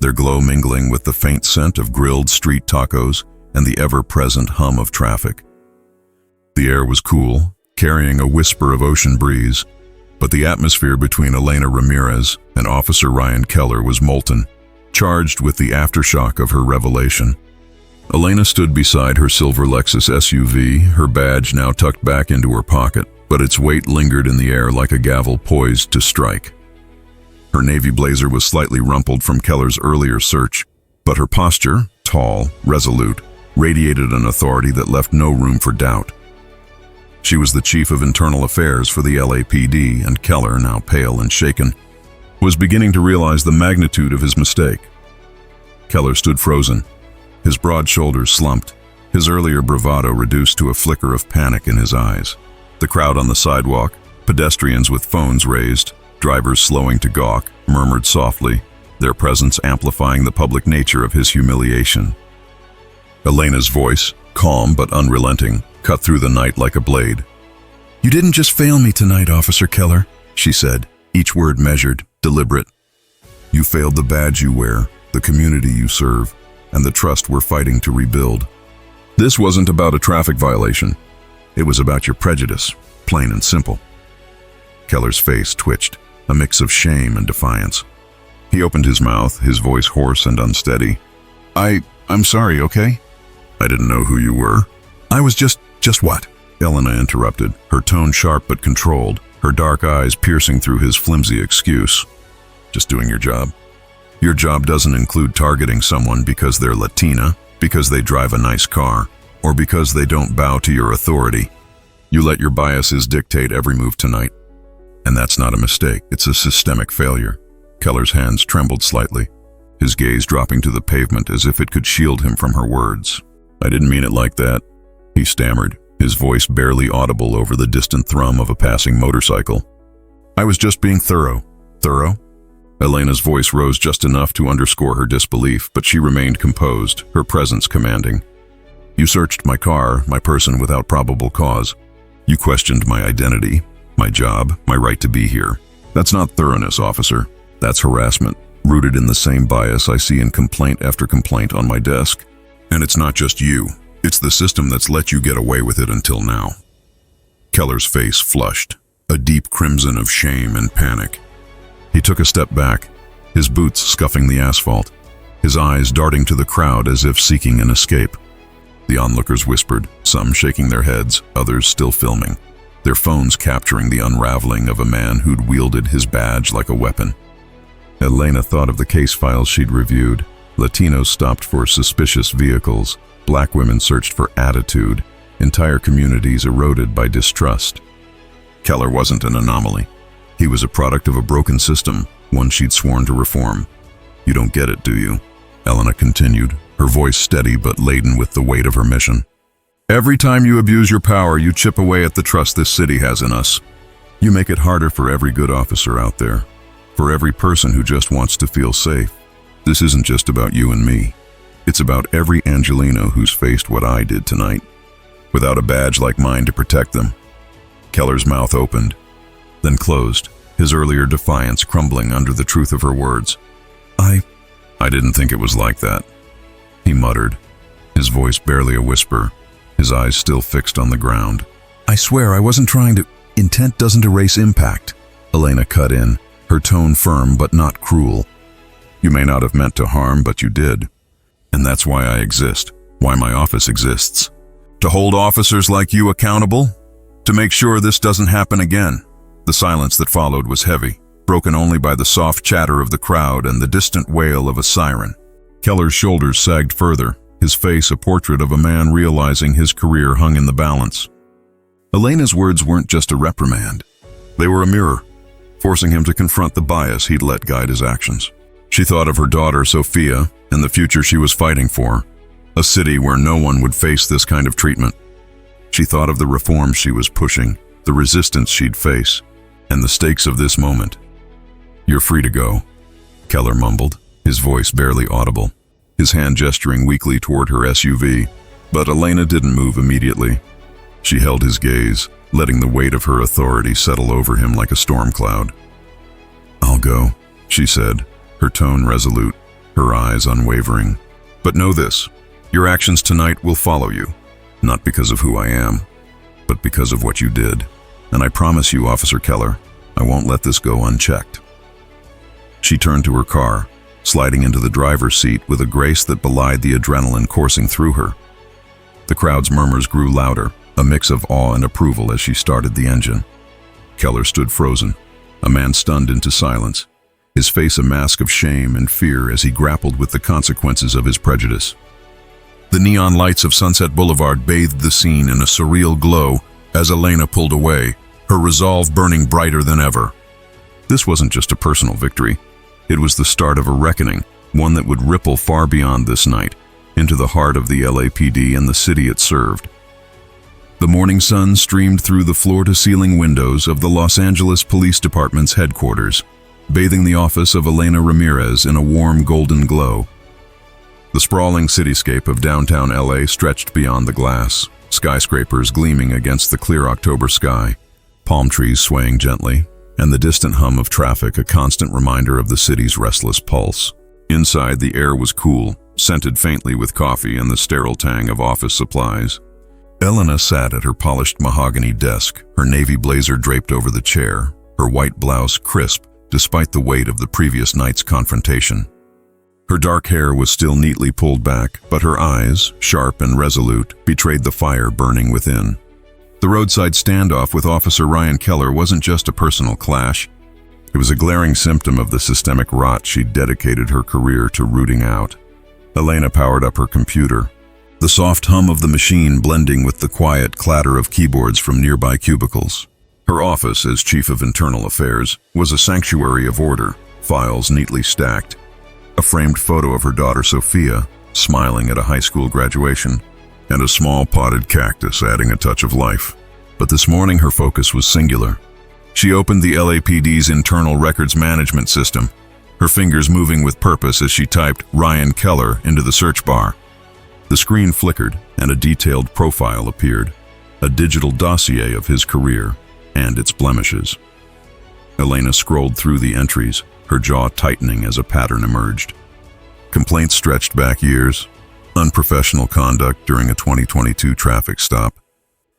their glow mingling with the faint scent of grilled street tacos and the ever-present hum of traffic. The air was cool, carrying a whisper of ocean breeze, but the atmosphere between Elena Ramirez and Officer Ryan Keller was molten, charged with the aftershock of her revelation. Elena stood beside her silver Lexus SUV, her badge now tucked back into her pocket, but its weight lingered in the air like a gavel poised to strike. Her navy blazer was slightly rumpled from Keller's earlier search, but her posture, tall, resolute, radiated an authority that left no room for doubt. She was the Chief of Internal Affairs for the LAPD, and Keller, now pale and shaken, was beginning to realize the magnitude of his mistake. Keller stood frozen, his broad shoulders slumped, his earlier bravado reduced to a flicker of panic in his eyes. The crowd on the sidewalk, pedestrians with phones raised, drivers slowing to gawk, murmured softly, their presence amplifying the public nature of his humiliation. Elena's voice, calm but unrelenting, cut through the night like a blade. "You didn't just fail me tonight, Officer Keller," she said, each word measured, deliberate. "You failed the badge you wear, the community you serve, and the trust we're fighting to rebuild. This wasn't about a traffic violation. It was about your prejudice, plain and simple." Keller's face twitched, a mix of shame and defiance. He opened his mouth, his voice hoarse and unsteady. I'm sorry, okay?" I didn't know who you were. I was just what? Elena interrupted, her tone sharp but controlled, her dark eyes piercing through his flimsy excuse. Just doing your job. Your job doesn't include targeting someone because they're Latina, because they drive a nice car, or because they don't bow to your authority. You let your biases dictate every move tonight. And that's not a mistake, it's a systemic failure. Keller's hands trembled slightly, his gaze dropping to the pavement as if it could shield him from her words. I didn't mean it like that, he stammered, his voice barely audible over the distant thrum of a passing motorcycle. I was just being thorough. Thorough? Elena's voice rose just enough to underscore her disbelief, but she remained composed, her presence commanding. You searched my car, my person without probable cause. You questioned my identity, my job, my right to be here. That's not thoroughness, officer. That's harassment, rooted in the same bias I see in complaint after complaint on my desk. And it's not just you. It's the system that's let you get away with it until now. Keller's face flushed, a deep crimson of shame and panic. He took a step back, his boots scuffing the asphalt, his eyes darting to the crowd as if seeking an escape. The onlookers whispered, some shaking their heads, others still filming, their phones capturing the unraveling of a man who'd wielded his badge like a weapon. Elena thought of the case files she'd reviewed. Latinos stopped for suspicious vehicles, black women searched for attitude, entire communities eroded by distrust. Keller wasn't an anomaly. He was a product of a broken system, one she'd sworn to reform. You don't get it, do you? Elena continued, her voice steady but laden with the weight of her mission. Every time you abuse your power, you chip away at the trust this city has in us. You make it harder for every good officer out there, for every person who just wants to feel safe. This isn't just about you and me. It's about every Angelino who's faced what I did tonight, without a badge like mine to protect them. Keller's mouth opened, then closed, his earlier defiance crumbling under the truth of her words. I didn't think it was like that, he muttered, his voice barely a whisper, his eyes still fixed on the ground. I swear I wasn't trying to. Intent doesn't erase impact, Elena cut in, her tone firm but not cruel. You may not have meant to harm, but you did. And that's why I exist, why my office exists. To hold officers like you accountable, to make sure this doesn't happen again. The silence that followed was heavy, broken only by the soft chatter of the crowd and the distant wail of a siren. Keller's shoulders sagged further, his face a portrait of a man realizing his career hung in the balance. Elena's words weren't just a reprimand. They were a mirror, forcing him to confront the bias he'd let guide his actions. She thought of her daughter, Sophia, and the future she was fighting for, a city where no one would face this kind of treatment. She thought of the reforms she was pushing, the resistance she'd face, and the stakes of this moment. You're free to go, Keller mumbled, his voice barely audible, his hand gesturing weakly toward her SUV, but Elena didn't move immediately. She held his gaze, letting the weight of her authority settle over him like a storm cloud. I'll go, she said, her tone resolute, her eyes unwavering. But know this, your actions tonight will follow you, not because of who I am, but because of what you did. And I promise you, Officer Keller, I won't let this go unchecked. She turned to her car, sliding into the driver's seat with a grace that belied the adrenaline coursing through her. The crowd's murmurs grew louder, a mix of awe and approval as she started the engine. Keller stood frozen, a man stunned into silence, his face a mask of shame and fear as he grappled with the consequences of his prejudice. The neon lights of Sunset Boulevard bathed the scene in a surreal glow as Elena pulled away, her resolve burning brighter than ever. This wasn't just a personal victory. It was the start of a reckoning, one that would ripple far beyond this night, into the heart of the LAPD and the city it served. The morning sun streamed through the floor-to-ceiling windows of the Los Angeles Police Department's headquarters, bathing the office of Elena Ramirez in a warm golden glow. The sprawling cityscape of downtown LA stretched beyond the glass, skyscrapers gleaming against the clear October sky, palm trees swaying gently, and the distant hum of traffic a constant reminder of the city's restless pulse. Inside, the air was cool, scented faintly with coffee and the sterile tang of office supplies. Elena sat at her polished mahogany desk, her navy blazer draped over the chair, her white blouse crisp despite the weight of the previous night's confrontation. Her dark hair was still neatly pulled back, but her eyes, sharp and resolute, betrayed the fire burning within. The roadside standoff with Officer Ryan Keller wasn't just a personal clash. It was a glaring symptom of the systemic rot she'd dedicated her career to rooting out. Elena powered up her computer, the soft hum of the machine blending with the quiet clatter of keyboards from nearby cubicles. Her office, as Chief of Internal Affairs, was a sanctuary of order, files neatly stacked, a framed photo of her daughter Sophia, smiling at a high school graduation, and a small potted cactus adding a touch of life. But this morning her focus was singular. She opened the LAPD's internal records management system, her fingers moving with purpose as she typed Ryan Keller into the search bar. The screen flickered and a detailed profile appeared, a digital dossier of his career and its blemishes. Elena scrolled through the entries, her jaw tightening as a pattern emerged. Complaints stretched back years, unprofessional conduct during a 2022 traffic stop,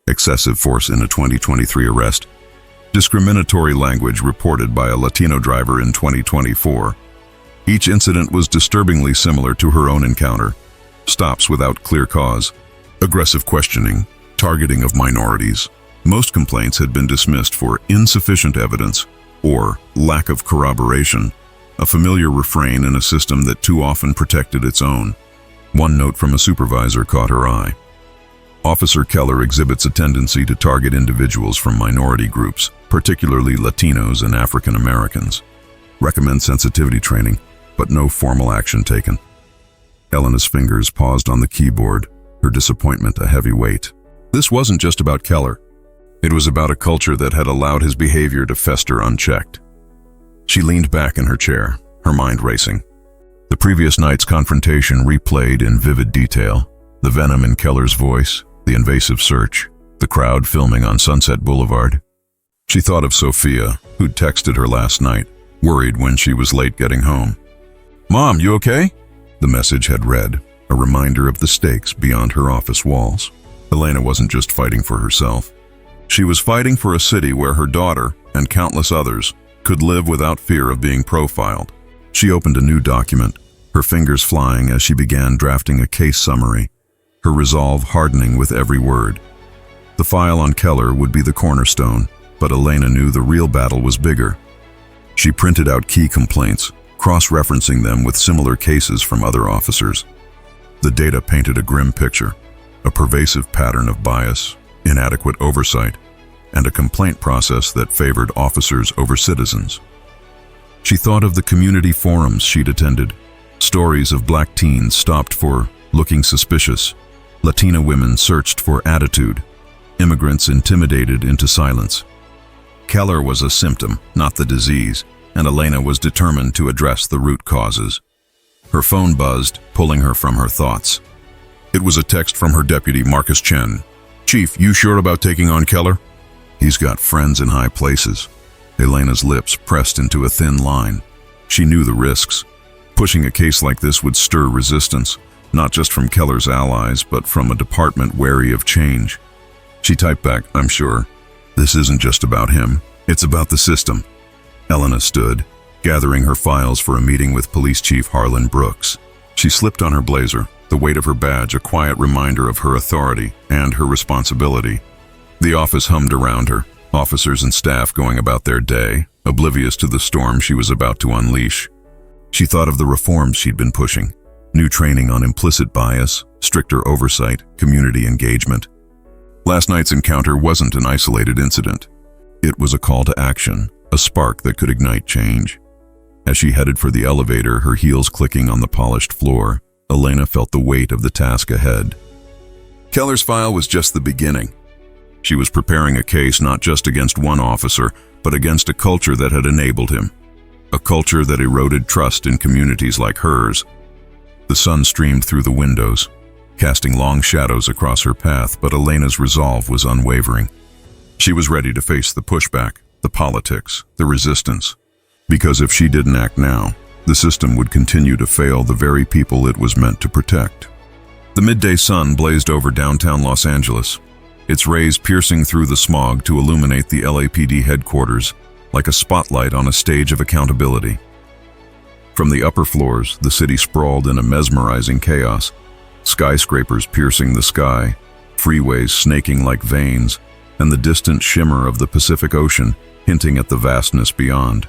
excessive force in a 2023 arrest, discriminatory language reported by a Latino driver in 2024. Each incident was disturbingly similar to her own encounter. Stops without clear cause, aggressive questioning, targeting of minorities. Most complaints had been dismissed for insufficient evidence or lack of corroboration, a familiar refrain in a system that too often protected its own. One note from a supervisor caught her eye. Officer Keller exhibits a tendency to target individuals from minority groups, particularly Latinos and African Americans. Recommend sensitivity training, but no formal action taken. Elena's fingers paused on the keyboard, her disappointment a heavy weight. This wasn't just about Keller. It was about a culture that had allowed his behavior to fester unchecked. She leaned back in her chair, her mind racing. The previous night's confrontation replayed in vivid detail, the venom in Keller's voice, the invasive search, the crowd filming on Sunset Boulevard. She thought of Sophia, who'd texted her last night, worried when she was late getting home. "Mom, you okay?" The message had read, a reminder of the stakes beyond her office walls. Elena wasn't just fighting for herself. She was fighting for a city where her daughter, and countless others, could live without fear of being profiled. She opened a new document, her fingers flying as she began drafting a case summary, her resolve hardening with every word. The file on Keller would be the cornerstone, but Elena knew the real battle was bigger. She printed out key complaints, cross-referencing them with similar cases from other officers. The data painted a grim picture, a pervasive pattern of bias, inadequate oversight, and a complaint process that favored officers over citizens. She thought of the community forums she'd attended, stories of black teens stopped for looking suspicious, Latina women searched for attitude, immigrants intimidated into silence. Keller was a symptom, not the disease, and Elena was determined to address the root causes. Her phone buzzed, pulling her from her thoughts. It was a text from her deputy, Marcus Chen. "Chief, you sure about taking on Keller?" "He's got friends in high places." Elena's lips pressed into a thin line. She knew the risks. Pushing a case like this would stir resistance, not just from Keller's allies, but from a department wary of change. She typed back, "I'm sure. This isn't just about him. It's about the system." Elena stood, gathering her files for a meeting with Police Chief Harlan Brooks. She slipped on her blazer, the weight of her badge a quiet reminder of her authority and her responsibility. The office hummed around her, officers and staff going about their day, oblivious to the storm she was about to unleash. She thought of the reforms she'd been pushing, new training on implicit bias, stricter oversight, community engagement. Last night's encounter wasn't an isolated incident. It was a call to action, a spark that could ignite change. As she headed for the elevator, her heels clicking on the polished floor, Elena felt the weight of the task ahead. Keller's file was just the beginning. She was preparing a case not just against one officer, but against a culture that had enabled him. A culture that eroded trust in communities like hers. The sun streamed through the windows, casting long shadows across her path, but Elena's resolve was unwavering. She was ready to face the pushback, the politics, the resistance. Because if she didn't act now, the system would continue to fail the very people it was meant to protect. The midday sun blazed over downtown Los Angeles, its rays piercing through the smog to illuminate the LAPD headquarters like a spotlight on a stage of accountability. From the upper floors, the city sprawled in a mesmerizing chaos. Skyscrapers piercing the sky, freeways snaking like veins, and the distant shimmer of the Pacific Ocean hinting at the vastness beyond.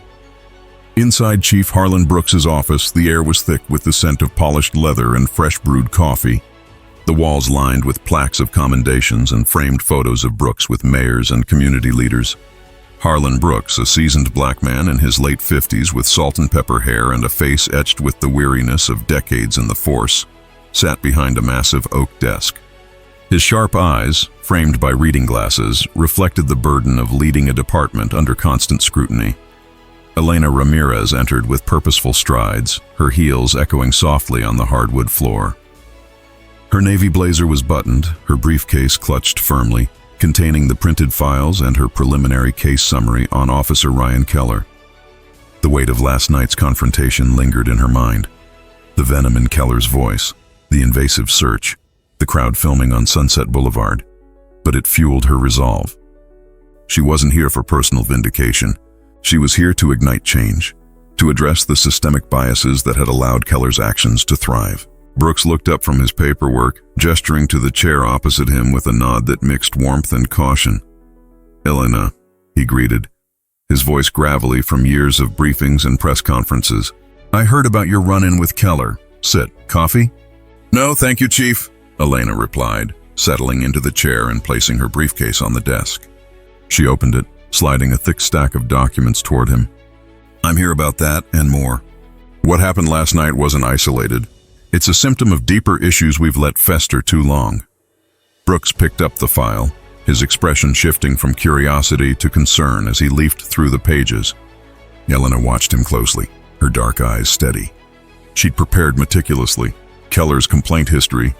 Inside Chief Harlan Brooks's office, the air was thick with the scent of polished leather and fresh brewed coffee. The walls lined with plaques of commendations and framed photos of Brooks with mayors and community leaders. Harlan Brooks, a seasoned black man in his late 50s with salt and pepper hair and a face etched with the weariness of decades in the force, sat behind a massive oak desk. His sharp eyes, framed by reading glasses, reflected the burden of leading a department under constant scrutiny. Elena Ramirez entered with purposeful strides, her heels echoing softly on the hardwood floor. Her navy blazer was buttoned, her briefcase clutched firmly, containing the printed files and her preliminary case summary on Officer Keller. The weight of last night's confrontation lingered in her mind. The venom in Keller's voice, the invasive search, the crowd filming on Sunset Boulevard. But it fueled her resolve. She wasn't here for personal vindication. She was here to ignite change, to address the systemic biases that had allowed Keller's actions to thrive. Brooks looked up from his paperwork, gesturing to the chair opposite him with a nod that mixed warmth and caution. "Elena," he greeted, his voice gravelly from years of briefings and press conferences. "I heard about your run-in with Keller. Sit. Coffee?" "No, thank you, Chief," Elena replied, settling into the chair and placing her briefcase on the desk. She opened it, sliding a thick stack of documents toward him. "I'm here about that and more. What happened last night wasn't isolated. It's a symptom of deeper issues we've let fester too long." Brooks picked up the file, his expression shifting from curiosity to concern as he leafed through the pages. Elena watched him closely, her dark eyes steady. She'd prepared meticulously, Keller's complaint history,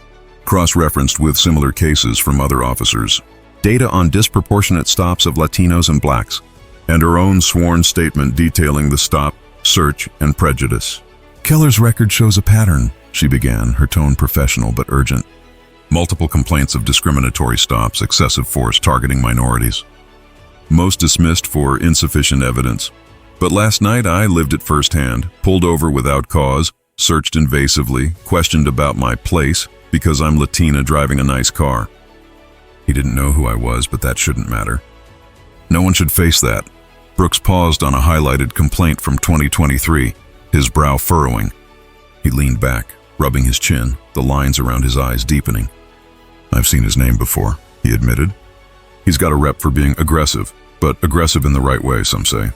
cross-referenced with similar cases from other officers, data on disproportionate stops of Latinos and blacks, and her own sworn statement detailing the stop, search, and prejudice. "Keller's record shows a pattern," she began, her tone professional but urgent. "Multiple complaints of discriminatory stops, excessive force targeting minorities. Most dismissed for insufficient evidence. But last night I lived it firsthand, pulled over without cause, searched invasively, questioned about my place because I'm Latina driving a nice car." He didn't know who I was, but that shouldn't matter. No one should face that. Brooks paused on a highlighted complaint from 2023, his brow furrowing. He leaned back, rubbing his chin, the lines around his eyes deepening. "I've seen his name before," he admitted. "He's got a rep for being aggressive, but aggressive in the right way, some say.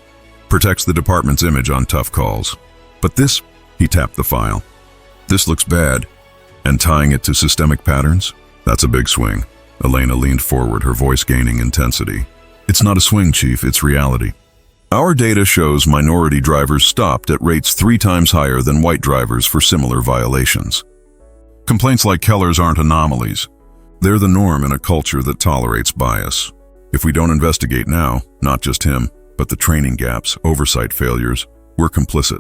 Protects the department's image on tough calls. But this," he tapped the file, "this looks bad. And tying it to systemic patterns? That's a big swing." Elena leaned forward, her voice gaining intensity. "It's not a swing, Chief, it's reality. Our data shows minority drivers stopped at rates 3 times higher than white drivers for similar violations. Complaints like Keller's aren't anomalies. They're the norm in a culture that tolerates bias. If we don't investigate now, not just him, but the training gaps, oversight failures, we're complicit.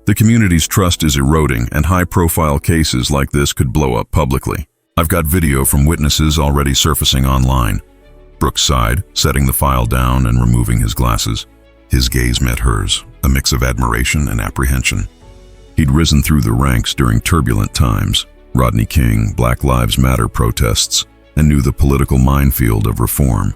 The community's trust is eroding, and high-profile cases like this could blow up publicly. I've got video from witnesses already surfacing online." Brooks sighed, setting the file down and removing his glasses. His gaze met hers, a mix of admiration and apprehension. He'd risen through the ranks during turbulent times, Rodney King, Black Lives Matter protests, and knew the political minefield of reform.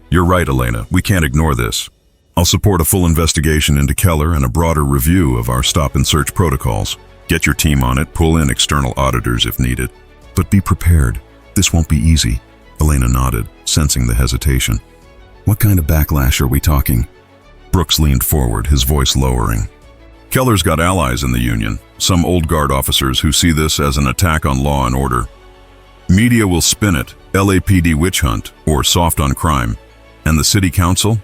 "You're right, Elena, we can't ignore this. I'll support a full investigation into Keller and a broader review of our stop and search protocols. Get your team on it, pull in external auditors if needed. But be prepared. This won't be easy." Elena nodded, sensing the hesitation. "What kind of backlash are we talking?" Brooks leaned forward, his voice lowering. "Keller's got allies in the union, some old guard officers who see this as an attack on law and order. Media will spin it, LAPD witch hunt, or soft on crime. And the city council?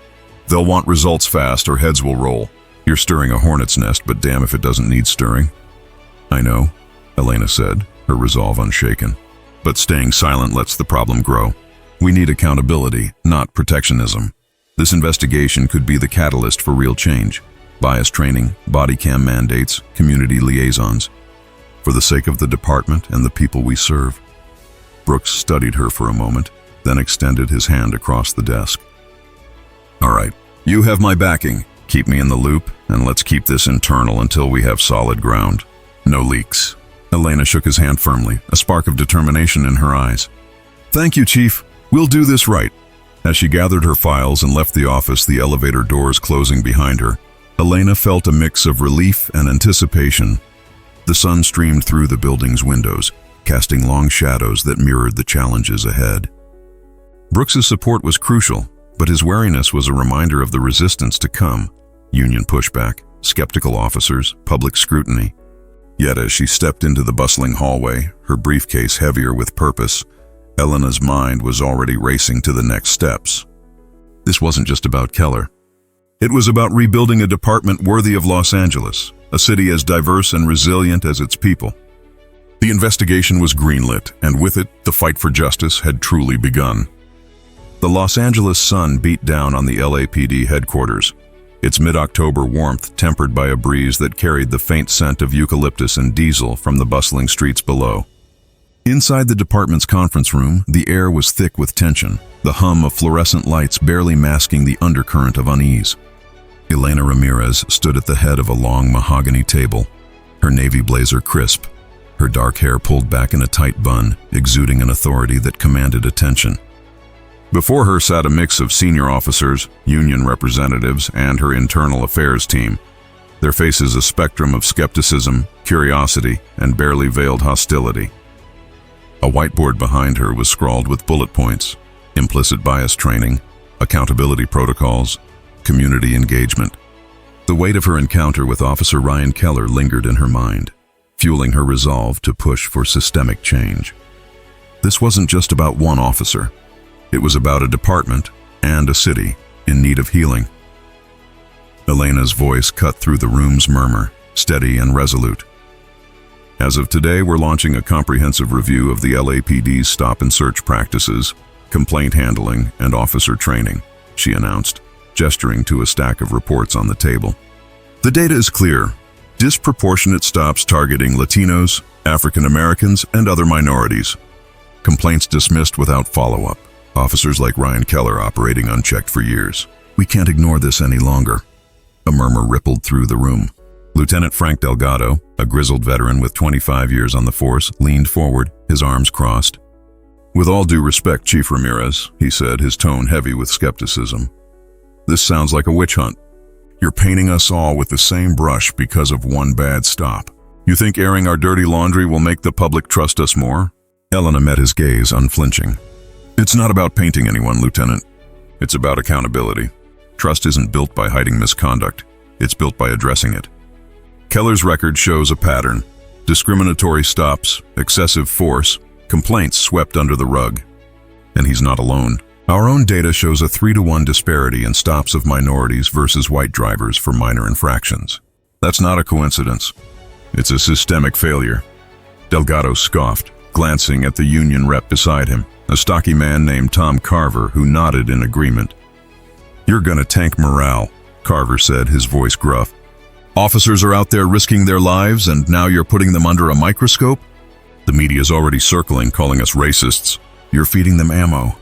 They'll want results fast or heads will roll. You're stirring a hornet's nest, but damn if it doesn't need stirring." "I know," Elena said, her resolve unshaken. "But staying silent lets the problem grow. We need accountability, not protectionism. This investigation could be the catalyst for real change. Bias training, body cam mandates, community liaisons. For the sake of the department and the people we serve." Brooks studied her for a moment, then extended his hand across the desk. "All right, you have my backing. Keep me in the loop, and let's keep this internal until we have solid ground. No leaks. Elena shook his hand firmly, a spark of determination in her eyes. Thank you, Chief. We'll do this right. As she gathered her files and left the office, the elevator doors closing behind her, Elena felt a mix of relief and anticipation. The sun streamed through the building's windows, casting long shadows that mirrored the challenges ahead. Brooks's support was crucial, but his wariness was a reminder of the resistance to come: union pushback, skeptical officers, public scrutiny. Yet as she stepped into the bustling hallway, her briefcase heavier with purpose, Elena's mind was already racing to the next steps. This wasn't just about Keller. It was about rebuilding a department worthy of Los Angeles, a city as diverse and resilient as its people. The investigation was greenlit, and with it, the fight for justice had truly begun. The Los Angeles sun beat down on the LAPD headquarters, its mid-October warmth tempered by a breeze that carried the faint scent of eucalyptus and diesel from the bustling streets below. Inside the department's conference room, the air was thick with tension, the hum of fluorescent lights barely masking the undercurrent of unease. Elena Ramirez stood at the head of a long mahogany table, her navy blazer crisp, her dark hair pulled back in a tight bun, exuding an authority that commanded attention. Before her sat a mix of senior officers, union representatives, and her internal affairs team, their faces a spectrum of skepticism, curiosity, and barely veiled hostility. A whiteboard behind her was scrawled with bullet points: implicit bias training, accountability protocols, community engagement. The weight of her encounter with Officer Ryan Keller lingered in her mind, fueling her resolve to push for systemic change. This wasn't just about one officer. It was about a department and a city in need of healing. Elena's voice cut through the room's murmur, steady and resolute. As of today, we're launching a comprehensive review of the LAPD's stop and search practices, complaint handling, and officer training, she announced, gesturing to a stack of reports on the table. The data is clear: disproportionate stops targeting Latinos, African Americans, and other minorities. Complaints dismissed without follow-up. Officers like Ryan Keller operating unchecked for years. We can't ignore this any longer. A murmur rippled through the room. Lieutenant Frank Delgado, a grizzled veteran with 25 years on the force, leaned forward, his arms crossed. With all due respect, Chief Ramirez, he said, his tone heavy with skepticism. This sounds like a witch hunt. You're painting us all with the same brush because of one bad stop. You think airing our dirty laundry will make the public trust us more? Elena met his gaze, unflinching. It's not about painting anyone, Lieutenant. It's about accountability. Trust isn't built by hiding misconduct. It's built by addressing it. Keller's record shows a pattern: discriminatory stops, excessive force, complaints swept under the rug. And he's not alone. Our own data shows a 3-to-1 disparity in stops of minorities versus white drivers for minor infractions. That's not a coincidence. It's a systemic failure. Delgado scoffed, glancing at the union rep beside him, a stocky man named Tom Carver, who nodded in agreement. You're gonna tank morale, Carver said, his voice gruff. Officers are out there risking their lives, and now you're putting them under a microscope? The media's already circling, calling us racists. You're feeding them ammo.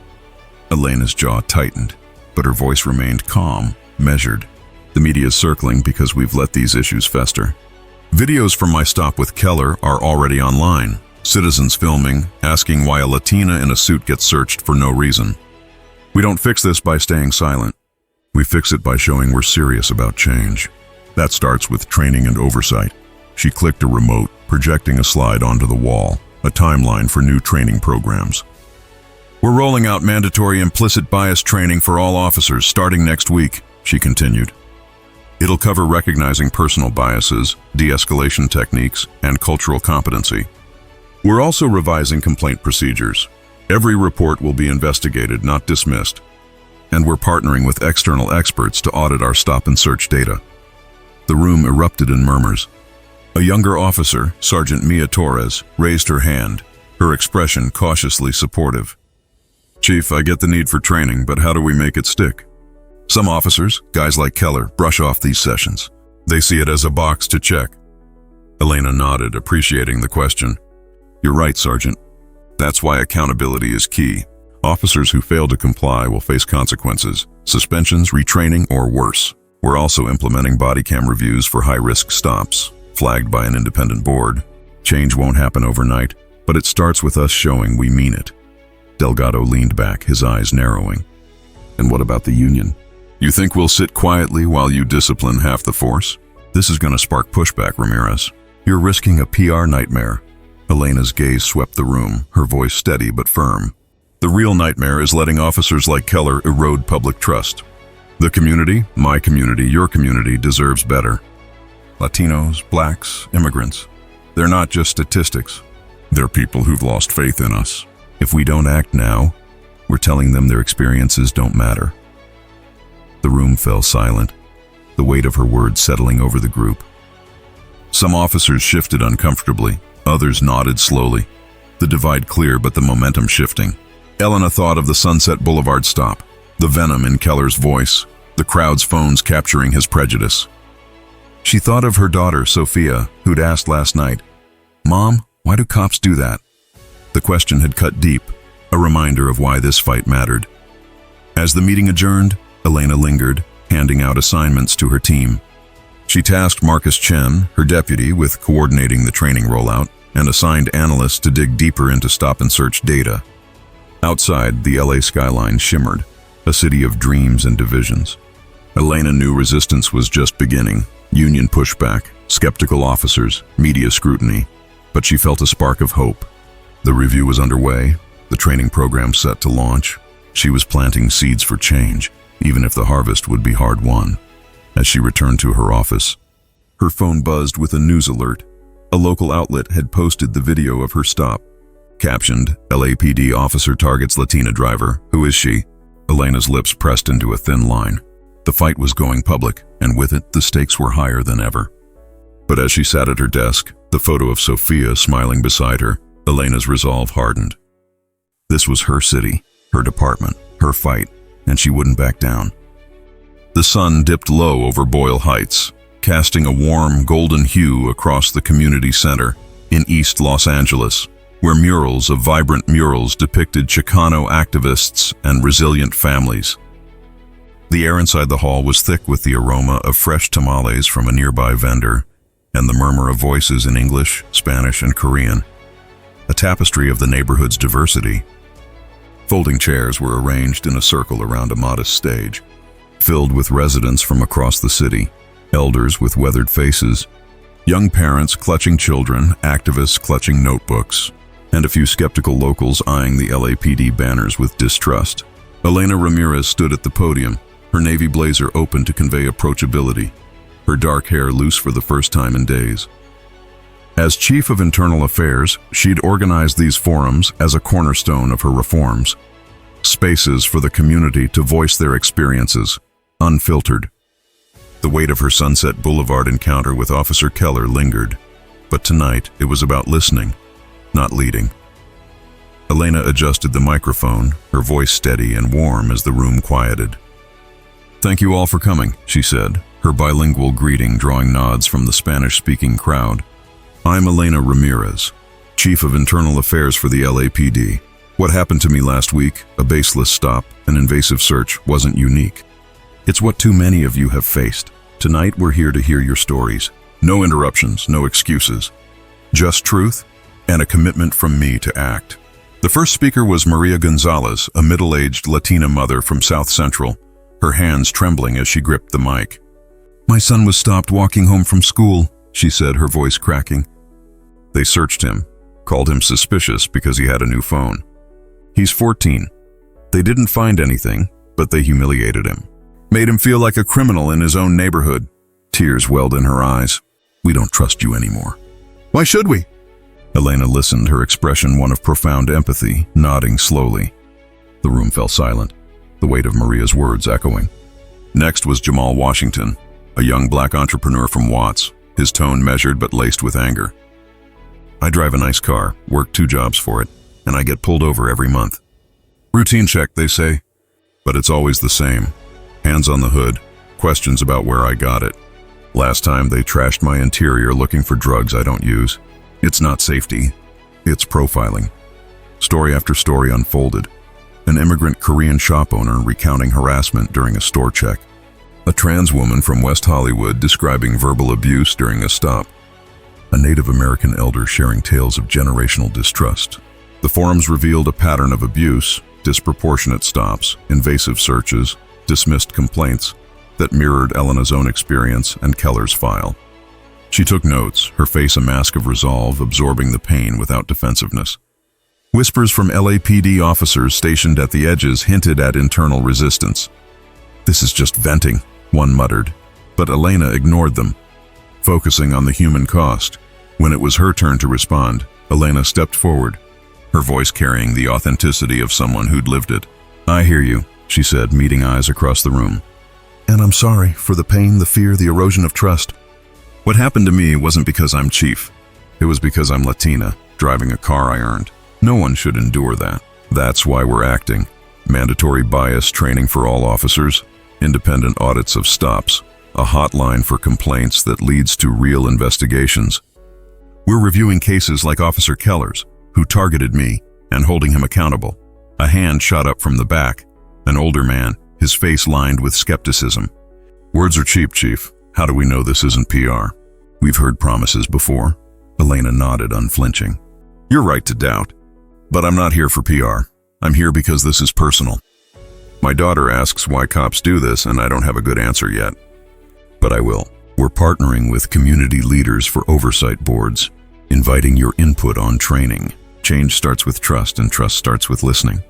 Elena's jaw tightened, but her voice remained calm, measured. The media's circling because we've let these issues fester. Videos from my stop with Keller are already online. Citizens filming, asking why a Latina in a suit gets searched for no reason. We don't fix this by staying silent. We fix it by showing we're serious about change. That starts with training and oversight. She clicked a remote, projecting a slide onto the wall, a timeline for new training programs. We're rolling out mandatory implicit bias training for all officers starting next week, she continued. It'll cover recognizing personal biases, de-escalation techniques, and cultural competency. We're also revising complaint procedures. Every report will be investigated, not dismissed. And we're partnering with external experts to audit our stop and search data. The room erupted in murmurs. A younger officer, Sergeant Mia Torres, raised her hand, her expression cautiously supportive. Chief, I get the need for training, but how do we make it stick? Some officers, guys like Keller, brush off these sessions. They see it as a box to check. Elena nodded, appreciating the question. You're right, Sergeant. That's why accountability is key. Officers who fail to comply will face consequences, suspensions, retraining, or worse. We're also implementing body cam reviews for high-risk stops, flagged by an independent board. Change won't happen overnight, but it starts with us showing we mean it. Delgado leaned back, his eyes narrowing. And what about the union? You think we'll sit quietly while you discipline half the force? This is going to spark pushback, Ramirez. You're risking a PR nightmare. Elena's gaze swept the room, her voice steady but firm. The real nightmare is letting officers like Keller erode public trust. The community, my community, your community, deserves better. Latinos, blacks, immigrants. They're not just statistics. They're people who've lost faith in us. If we don't act now, we're telling them their experiences don't matter. The room fell silent, the weight of her words settling over the group. Some officers shifted uncomfortably, others nodded slowly. The divide clear, but the momentum shifting. Elena thought of the Sunset Boulevard stop, the venom in Keller's voice, the crowd's phones capturing his prejudice. She thought of her daughter, Sophia, who'd asked last night, "Mom, why do cops do that?" The question had cut deep, a reminder of why this fight mattered. As the meeting adjourned, Elena lingered, handing out assignments to her team. She tasked Marcus Chen, her deputy, with coordinating the training rollout, and assigned analysts to dig deeper into stop-and-search data. Outside, the LA skyline shimmered, a city of dreams and divisions. Elena knew resistance was just beginning. Union pushback, skeptical officers, media scrutiny. But she felt a spark of hope. The review was underway, the training program set to launch. She was planting seeds for change, even if the harvest would be hard-won. As she returned to her office, her phone buzzed with a news alert. A local outlet had posted the video of her stop. Captioned, "LAPD officer targets Latina driver. Who is she?" Elena's lips pressed into a thin line. The fight was going public, and with it, the stakes were higher than ever. But as she sat at her desk, the photo of Sophia smiling beside her, Elena's resolve hardened. This was her city, her department, her fight, and she wouldn't back down. The sun dipped low over Boyle Heights, casting a warm, golden hue across the community center in East Los Angeles, where murals of vibrant murals depicted Chicano activists and resilient families. The air inside the hall was thick with the aroma of fresh tamales from a nearby vendor, and the murmur of voices in English, Spanish, and Korean, a tapestry of the neighborhood's diversity. Folding chairs were arranged in a circle around a modest stage, filled with residents from across the city, elders with weathered faces, young parents clutching children, activists clutching notebooks, and a few skeptical locals eyeing the LAPD banners with distrust. Elena Ramirez stood at the podium, her navy blazer open to convey approachability, her dark hair loose for the first time in days. As Chief of Internal Affairs, she'd organized these forums as a cornerstone of her reforms. Spaces for the community to voice their experiences, unfiltered. The weight of her Sunset Boulevard encounter with Officer Keller lingered, but tonight it was about listening, not leading. Elena adjusted the microphone, her voice steady and warm as the room quieted. "Thank you all for coming," she said, her bilingual greeting drawing nods from the Spanish-speaking crowd. "I'm Elena Ramirez, Chief of Internal Affairs for the LAPD. What happened to me last week, a baseless stop, an invasive search, wasn't unique. It's what too many of you have faced. Tonight we're here to hear your stories. No interruptions, no excuses. Just truth and a commitment from me to act." The first speaker was Maria Gonzalez, a middle-aged Latina mother from South Central, her hands trembling as she gripped the mic. "My son was stopped walking home from school," she said, her voice cracking. They searched him, called him suspicious because he had a new phone. He's 14. They didn't find anything, but they humiliated him. Made him feel like a criminal in his own neighborhood. Tears welled in her eyes. "We don't trust you anymore." "Why should we?" Elena listened, her expression one of profound empathy, nodding slowly. The room fell silent, the weight of Maria's words echoing. Next was Jamal Washington, a young black entrepreneur from Watts, his tone measured but laced with anger. "I drive a nice car, work 2 jobs for it, and I get pulled over every month. Routine check, they say, but it's always the same. Hands on the hood, questions about where I got it. Last time they trashed my interior looking for drugs I don't use. It's not safety, it's profiling." Story after story unfolded. An immigrant Korean shop owner recounting harassment during a store check. A trans woman from West Hollywood describing verbal abuse during a stop. A Native American elder sharing tales of generational distrust. The forums revealed a pattern of abuse, disproportionate stops, invasive searches, dismissed complaints that mirrored Elena's own experience and Keller's file. She took notes, her face a mask of resolve, absorbing the pain without defensiveness. Whispers from LAPD officers stationed at the edges hinted at internal resistance. "This is just venting," one muttered, but Elena ignored them, focusing on the human cost. When it was her turn to respond, Elena stepped forward, her voice carrying the authenticity of someone who'd lived it. "I hear you," she said, meeting eyes across the room. "And I'm sorry for the pain, the fear, the erosion of trust. What happened to me wasn't because I'm chief. It was because I'm Latina, driving a car I earned. No one should endure that. That's why we're acting. Mandatory bias training for all officers, independent audits of stops, a hotline for complaints that leads to real investigations. We're reviewing cases like Officer Keller's, who targeted me, and holding him accountable." A hand shot up from the back, an older man, his face lined with skepticism. "Words are cheap, Chief. How do we know this isn't PR? We've heard promises before." Elena nodded, unflinching. "You're right to doubt. But I'm not here for PR. I'm here because this is personal. My daughter asks why cops do this, and I don't have a good answer yet. But I will. We're partnering with community leaders for oversight boards, inviting your input on training. Change starts with trust, and trust starts with listening.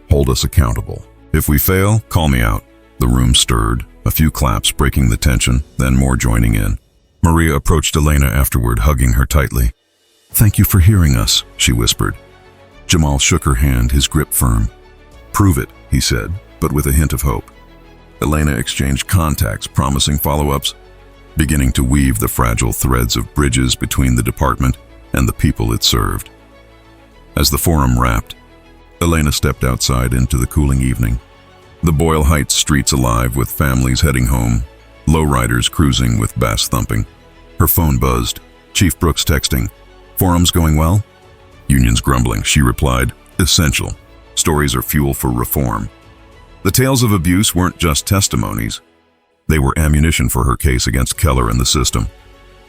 Hold us accountable. If we fail, call me out." The room stirred, a few claps breaking the tension, then more joining in. Maria approached Elena afterward, hugging her tightly. "Thank you for hearing us," she whispered. Jamal shook her hand, his grip firm. "Prove it," he said, but with a hint of hope. Elena exchanged contacts, promising follow-ups, beginning to weave the fragile threads of bridges between the department and the people it served. As the forum wrapped, Elena stepped outside into the cooling evening. The Boyle Heights streets alive with families heading home, lowriders cruising with bass thumping. Her phone buzzed. Chief Brooks texting. "Forums going well?" "Unions grumbling," she replied. "Essential. Stories are fuel for reform." The tales of abuse weren't just testimonies. They were ammunition for her case against Keller and the system.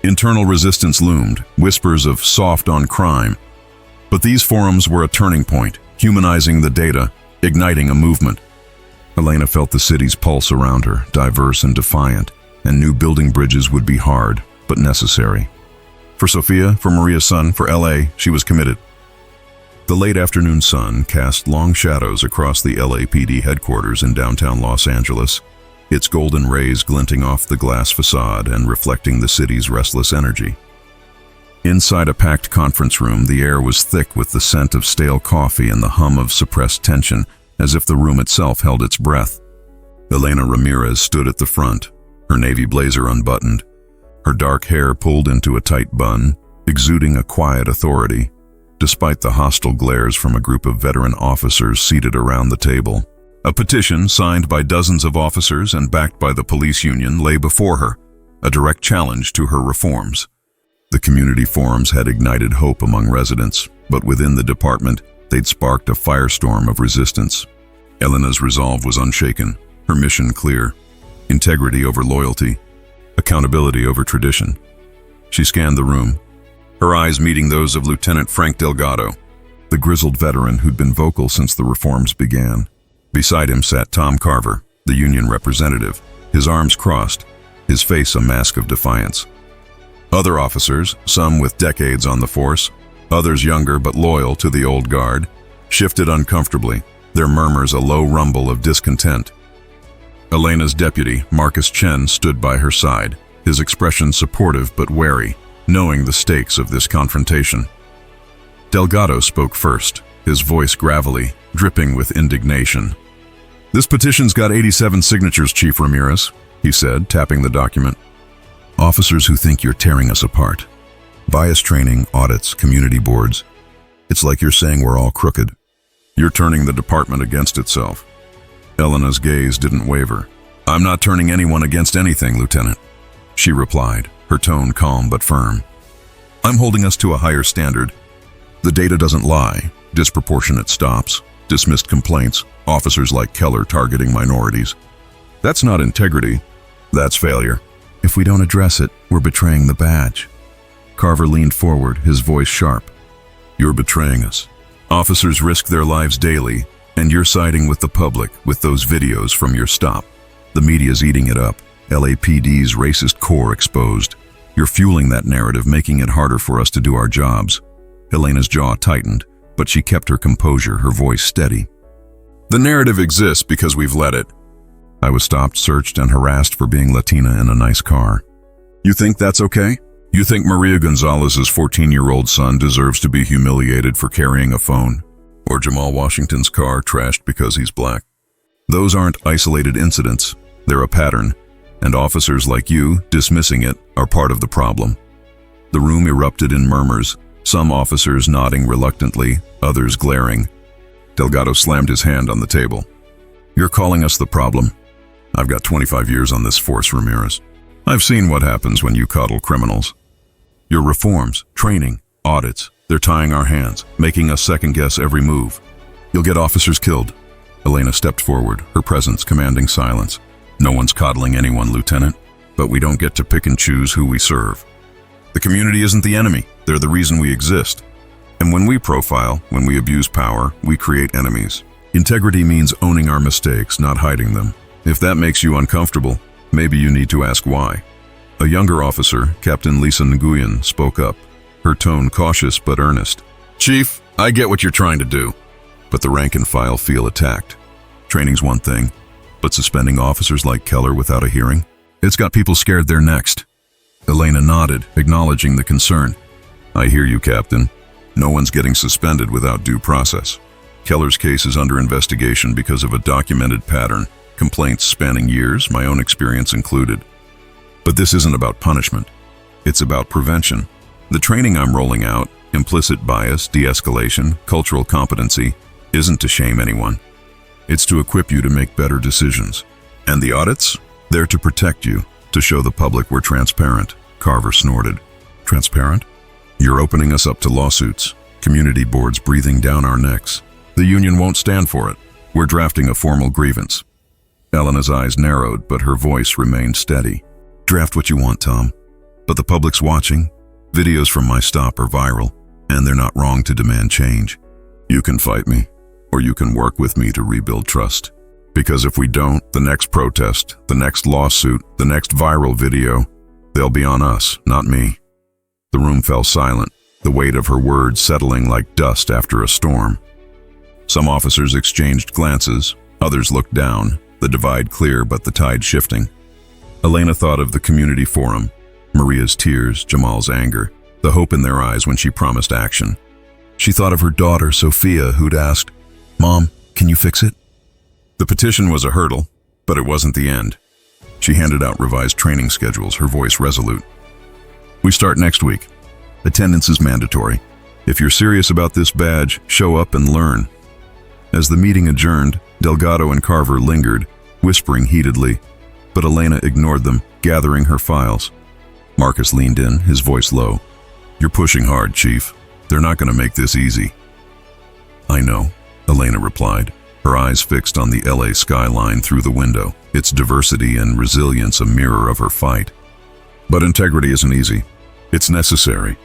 Internal resistance loomed, whispers of soft on crime. But these forums were a turning point, humanizing the data, igniting a movement. Elena felt the city's pulse around her, diverse and defiant, and knew building bridges would be hard, but necessary. For Sophia, for Maria's son, for LA, she was committed. The late afternoon sun cast long shadows across the LAPD headquarters in downtown Los Angeles, its golden rays glinting off the glass facade and reflecting the city's restless energy. Inside a packed conference room, the air was thick with the scent of stale coffee and the hum of suppressed tension, as if the room itself held its breath. Elena Ramirez stood at the front, her navy blazer unbuttoned, her dark hair pulled into a tight bun, exuding a quiet authority, despite the hostile glares from a group of veteran officers seated around the table. A petition signed by dozens of officers and backed by the police union lay before her, a direct challenge to her reforms. The community forums had ignited hope among residents, but within the department, they'd sparked a firestorm of resistance. Elena's resolve was unshaken, her mission clear. Integrity over loyalty, accountability over tradition. She scanned the room, her eyes meeting those of Lieutenant Frank Delgado, the grizzled veteran who'd been vocal since the reforms began. Beside him sat Tom Carver, the union representative, his arms crossed, his face a mask of defiance. Other officers, some with decades on the force, others younger but loyal to the old guard, shifted uncomfortably, their murmurs a low rumble of discontent. Elena's deputy, Marcus Chen, stood by her side, his expression supportive but wary, knowing the stakes of this confrontation. Delgado spoke first, his voice gravelly, dripping with indignation. "This petition's got 87 signatures, Chief Ramirez," he said, tapping the document. "Officers who think you're tearing us apart. Bias training, audits, community boards. It's like you're saying we're all crooked. You're turning the department against itself." Elena's gaze didn't waver. "I'm not turning anyone against anything, Lieutenant," she replied, her tone calm but firm. "I'm holding us to a higher standard. The data doesn't lie. Disproportionate stops, dismissed complaints, officers like Keller targeting minorities. That's not integrity. That's failure. If we don't address it, we're betraying the badge. Carver leaned forward, his voice sharp. You're betraying us. Officers risk their lives daily, and you're siding with the public with those videos from your stop. The media's eating it up. LAPD's racist core exposed. You're fueling that narrative, making it harder for us to do our jobs. Elena's jaw tightened, but she kept her composure, her voice steady. The narrative exists because we've let it. I was stopped, searched, and harassed for being Latina in a nice car. You think that's okay? You think Maria Gonzalez's 14-year-old son deserves to be humiliated for carrying a phone? Or Jamal Washington's car trashed because he's black? Those aren't isolated incidents. They're a pattern, and officers like you dismissing it are part of the problem. The room erupted in murmurs, some officers nodding reluctantly, others glaring. Delgado slammed his hand on the table. You're calling us the problem. I've got 25 years on this force, Ramirez. I've seen what happens when you coddle criminals. Your reforms, training, audits, they're tying our hands, making us second-guess every move. You'll get officers killed. Elena stepped forward, her presence commanding silence. No one's coddling anyone, Lieutenant, but we don't get to pick and choose who we serve. The community isn't the enemy, they're the reason we exist. And when we profile, when we abuse power, we create enemies. Integrity means owning our mistakes, not hiding them. If that makes you uncomfortable, maybe you need to ask why. A younger officer, Captain Lisa Nguyen, spoke up, her tone cautious but earnest. Chief, I get what you're trying to do, but the rank and file feel attacked. Training's one thing, but suspending officers like Keller without a hearing? It's got people scared they're next. Elena nodded, acknowledging the concern. I hear you, Captain. No one's getting suspended without due process. Keller's case is under investigation because of a documented pattern, complaints spanning years, my own experience included. But this isn't about punishment. It's about prevention. The training I'm rolling out, implicit bias, de-escalation, cultural competency, isn't to shame anyone. It's to equip you to make better decisions. And the audits? They're to protect you, to show the public we're transparent. Carver snorted. Transparent? You're opening us up to lawsuits, community boards breathing down our necks. The union won't stand for it. We're drafting a formal grievance. Elena's eyes narrowed, but her voice remained steady. Draft what you want, Tom. But the public's watching. Videos from my stop are viral, and they're not wrong to demand change. You can fight me, or you can work with me to rebuild trust. Because if we don't, the next protest, the next lawsuit, the next viral video, they'll be on us, not me. The room fell silent, the weight of her words settling like dust after a storm. Some officers exchanged glances, others looked down, the divide clear but the tide shifting. Elena thought of the community forum, Maria's tears, Jamal's anger, the hope in their eyes when she promised action. She thought of her daughter, Sophia, who'd asked, Mom, can you fix it? The petition was a hurdle, but it wasn't the end. She handed out revised training schedules, her voice resolute. We start next week. Attendance is mandatory. If you're serious about this badge, show up and learn. As the meeting adjourned, Delgado and Carver lingered, whispering heatedly, but Elena ignored them, gathering her files. Marcus leaned in, his voice low. You're pushing hard, Chief. They're not going to make this easy. I know, Elena replied, her eyes fixed on the LA skyline through the window, its diversity and resilience a mirror of her fight. But integrity isn't easy. It's necessary.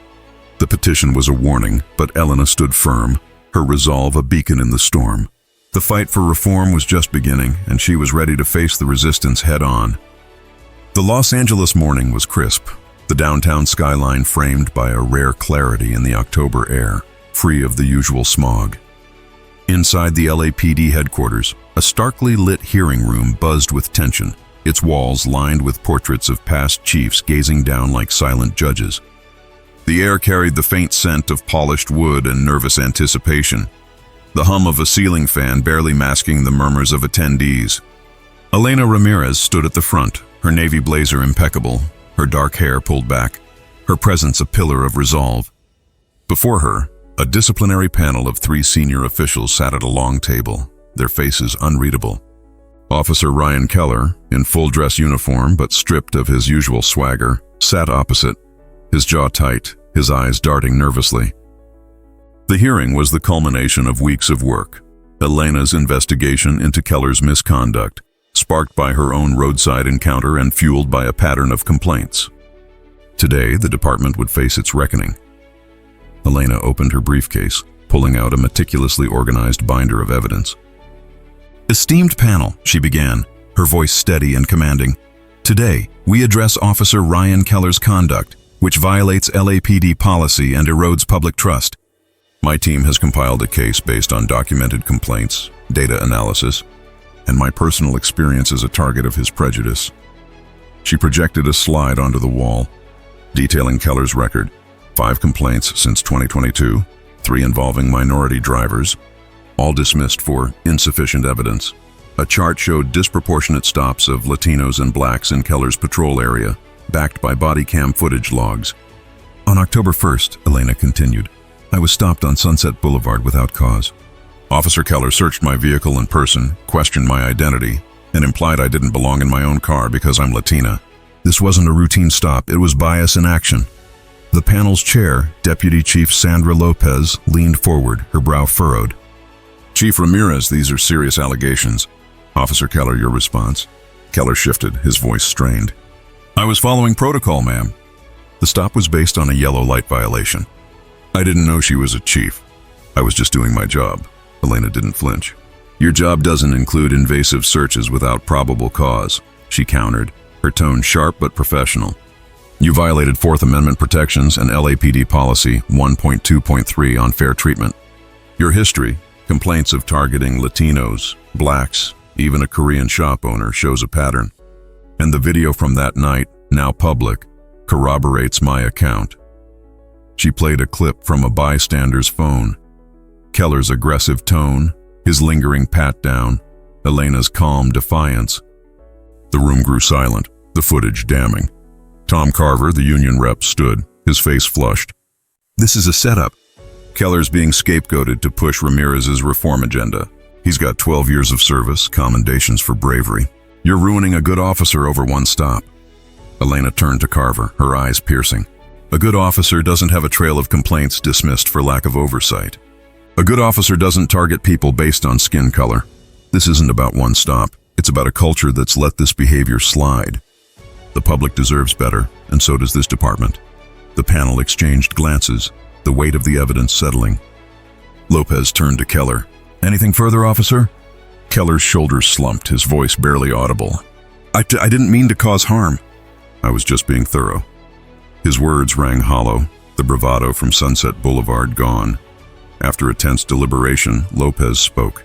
The petition was a warning, but Elena stood firm, her resolve a beacon in the storm. The fight for reform was just beginning, and she was ready to face the resistance head-on. The Los Angeles morning was crisp, the downtown skyline framed by a rare clarity in the October air, free of the usual smog. Inside the LAPD headquarters, a starkly lit hearing room buzzed with tension, its walls lined with portraits of past chiefs gazing down like silent judges. The air carried the faint scent of polished wood and nervous anticipation, the hum of a ceiling fan barely masking the murmurs of attendees. Elena Ramirez stood at the front, her navy blazer impeccable, her dark hair pulled back, her presence a pillar of resolve. Before her, a disciplinary panel of 3 senior officials sat at a long table, their faces unreadable. Officer Ryan Keller, in full-dress uniform but stripped of his usual swagger, sat opposite, his jaw tight, his eyes darting nervously. The hearing was the culmination of weeks of work. Elena's investigation into Keller's misconduct, sparked by her own roadside encounter and fueled by a pattern of complaints. Today, the department would face its reckoning. Elena opened her briefcase, pulling out a meticulously organized binder of evidence. "Esteemed panel," she began, her voice steady and commanding. "Today, we address Officer Ryan Keller's conduct, which violates LAPD policy and erodes public trust. My team has compiled a case based on documented complaints, data analysis, and my personal experience as a target of his prejudice." She projected a slide onto the wall, detailing Keller's record: 5 complaints since 2022, 3 involving minority drivers, all dismissed for insufficient evidence. A chart showed disproportionate stops of Latinos and blacks in Keller's patrol area, backed by body cam footage logs. "On October 1st, Elena continued, "I was stopped on Sunset Boulevard without cause. Officer Keller searched my vehicle in person, questioned my identity, and implied I didn't belong in my own car because I'm Latina. This wasn't a routine stop, it was bias in action." The panel's chair, Deputy Chief Sandra Lopez, leaned forward, her brow furrowed. "Chief Ramirez, these are serious allegations. Officer Keller, your response?" Keller shifted, his voice strained. "I was following protocol, ma'am. The stop was based on a yellow light violation. I didn't know she was a chief. I was just doing my job." Elena didn't flinch. "Your job doesn't include invasive searches without probable cause," she countered, her tone sharp but professional. "You violated Fourth Amendment protections and LAPD policy 1.2.3 on fair treatment. Your history, complaints of targeting Latinos, blacks, even a Korean shop owner, shows a pattern. And the video from that night, now public, corroborates my account." She played a clip from a bystander's phone. Keller's aggressive tone, his lingering pat-down, Elena's calm defiance. The room grew silent, the footage damning. Tom Carver, the union rep, stood, his face flushed. "This is a setup. Keller's being scapegoated to push Ramirez's reform agenda. He's got 12 years of service, commendations for bravery. You're ruining a good officer over one stop." Elena turned to Carver, her eyes piercing. "A good officer doesn't have a trail of complaints dismissed for lack of oversight. A good officer doesn't target people based on skin color. This isn't about one stop. It's about a culture that's let this behavior slide. The public deserves better, and so does this department." The panel exchanged glances, the weight of the evidence settling. Lopez turned to Keller. "Anything further, officer?" Keller's shoulders slumped, his voice barely audible. I didn't mean to cause harm. I was just being thorough." His words rang hollow, the bravado from Sunset Boulevard gone. After a tense deliberation, Lopez spoke.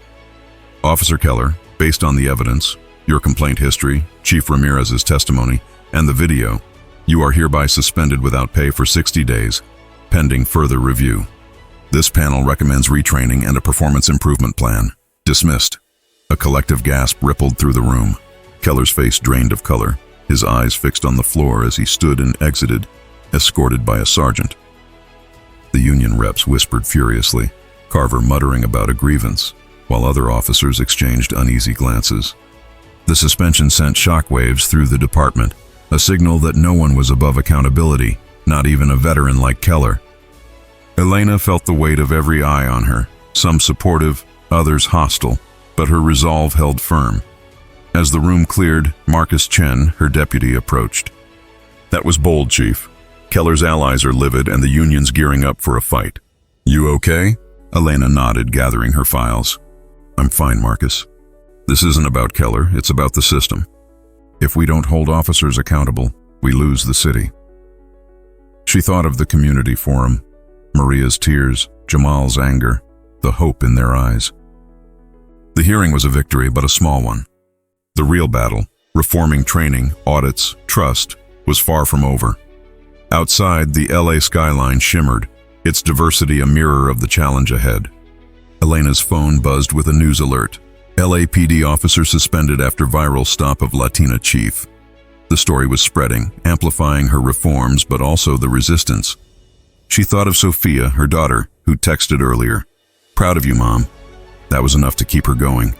"Officer Keller, based on the evidence, your complaint history, Chief Ramirez's testimony, and the video, you are hereby suspended without pay for 60 days, pending further review. This panel recommends retraining and a performance improvement plan." Dismissed. A collective gasp rippled through the room. Keller's face drained of color, his eyes fixed on the floor as he stood and exited, escorted by a sergeant. The union reps whispered furiously, Carver muttering about a grievance, while other officers exchanged uneasy glances. The suspension sent shockwaves through the department, a signal that no one was above accountability, not even a veteran like Keller. Elena felt the weight of every eye on her, some supportive, others hostile, but her resolve held firm. As the room cleared, Marcus Chen, her deputy, approached. "That was bold, Chief. Keller's allies are livid and the union's gearing up for a fight. You okay?" Elena nodded, gathering her files. "I'm fine, Marcus. This isn't about Keller, it's about the system. If we don't hold officers accountable, we lose the city." She thought of the community forum, Maria's tears, Jamal's anger, the hope in their eyes. The hearing was a victory, but a small one. The real battle, reforming training, audits, trust, was far from over. Outside, the LA skyline shimmered, its diversity a mirror of the challenge ahead. Elena's phone buzzed with a news alert. LAPD officer suspended after viral stop of Latina chief. The story was spreading, amplifying her reforms, but also the resistance. She thought of Sophia, her daughter, who texted earlier, "Proud of you, Mom." That was enough to keep her going.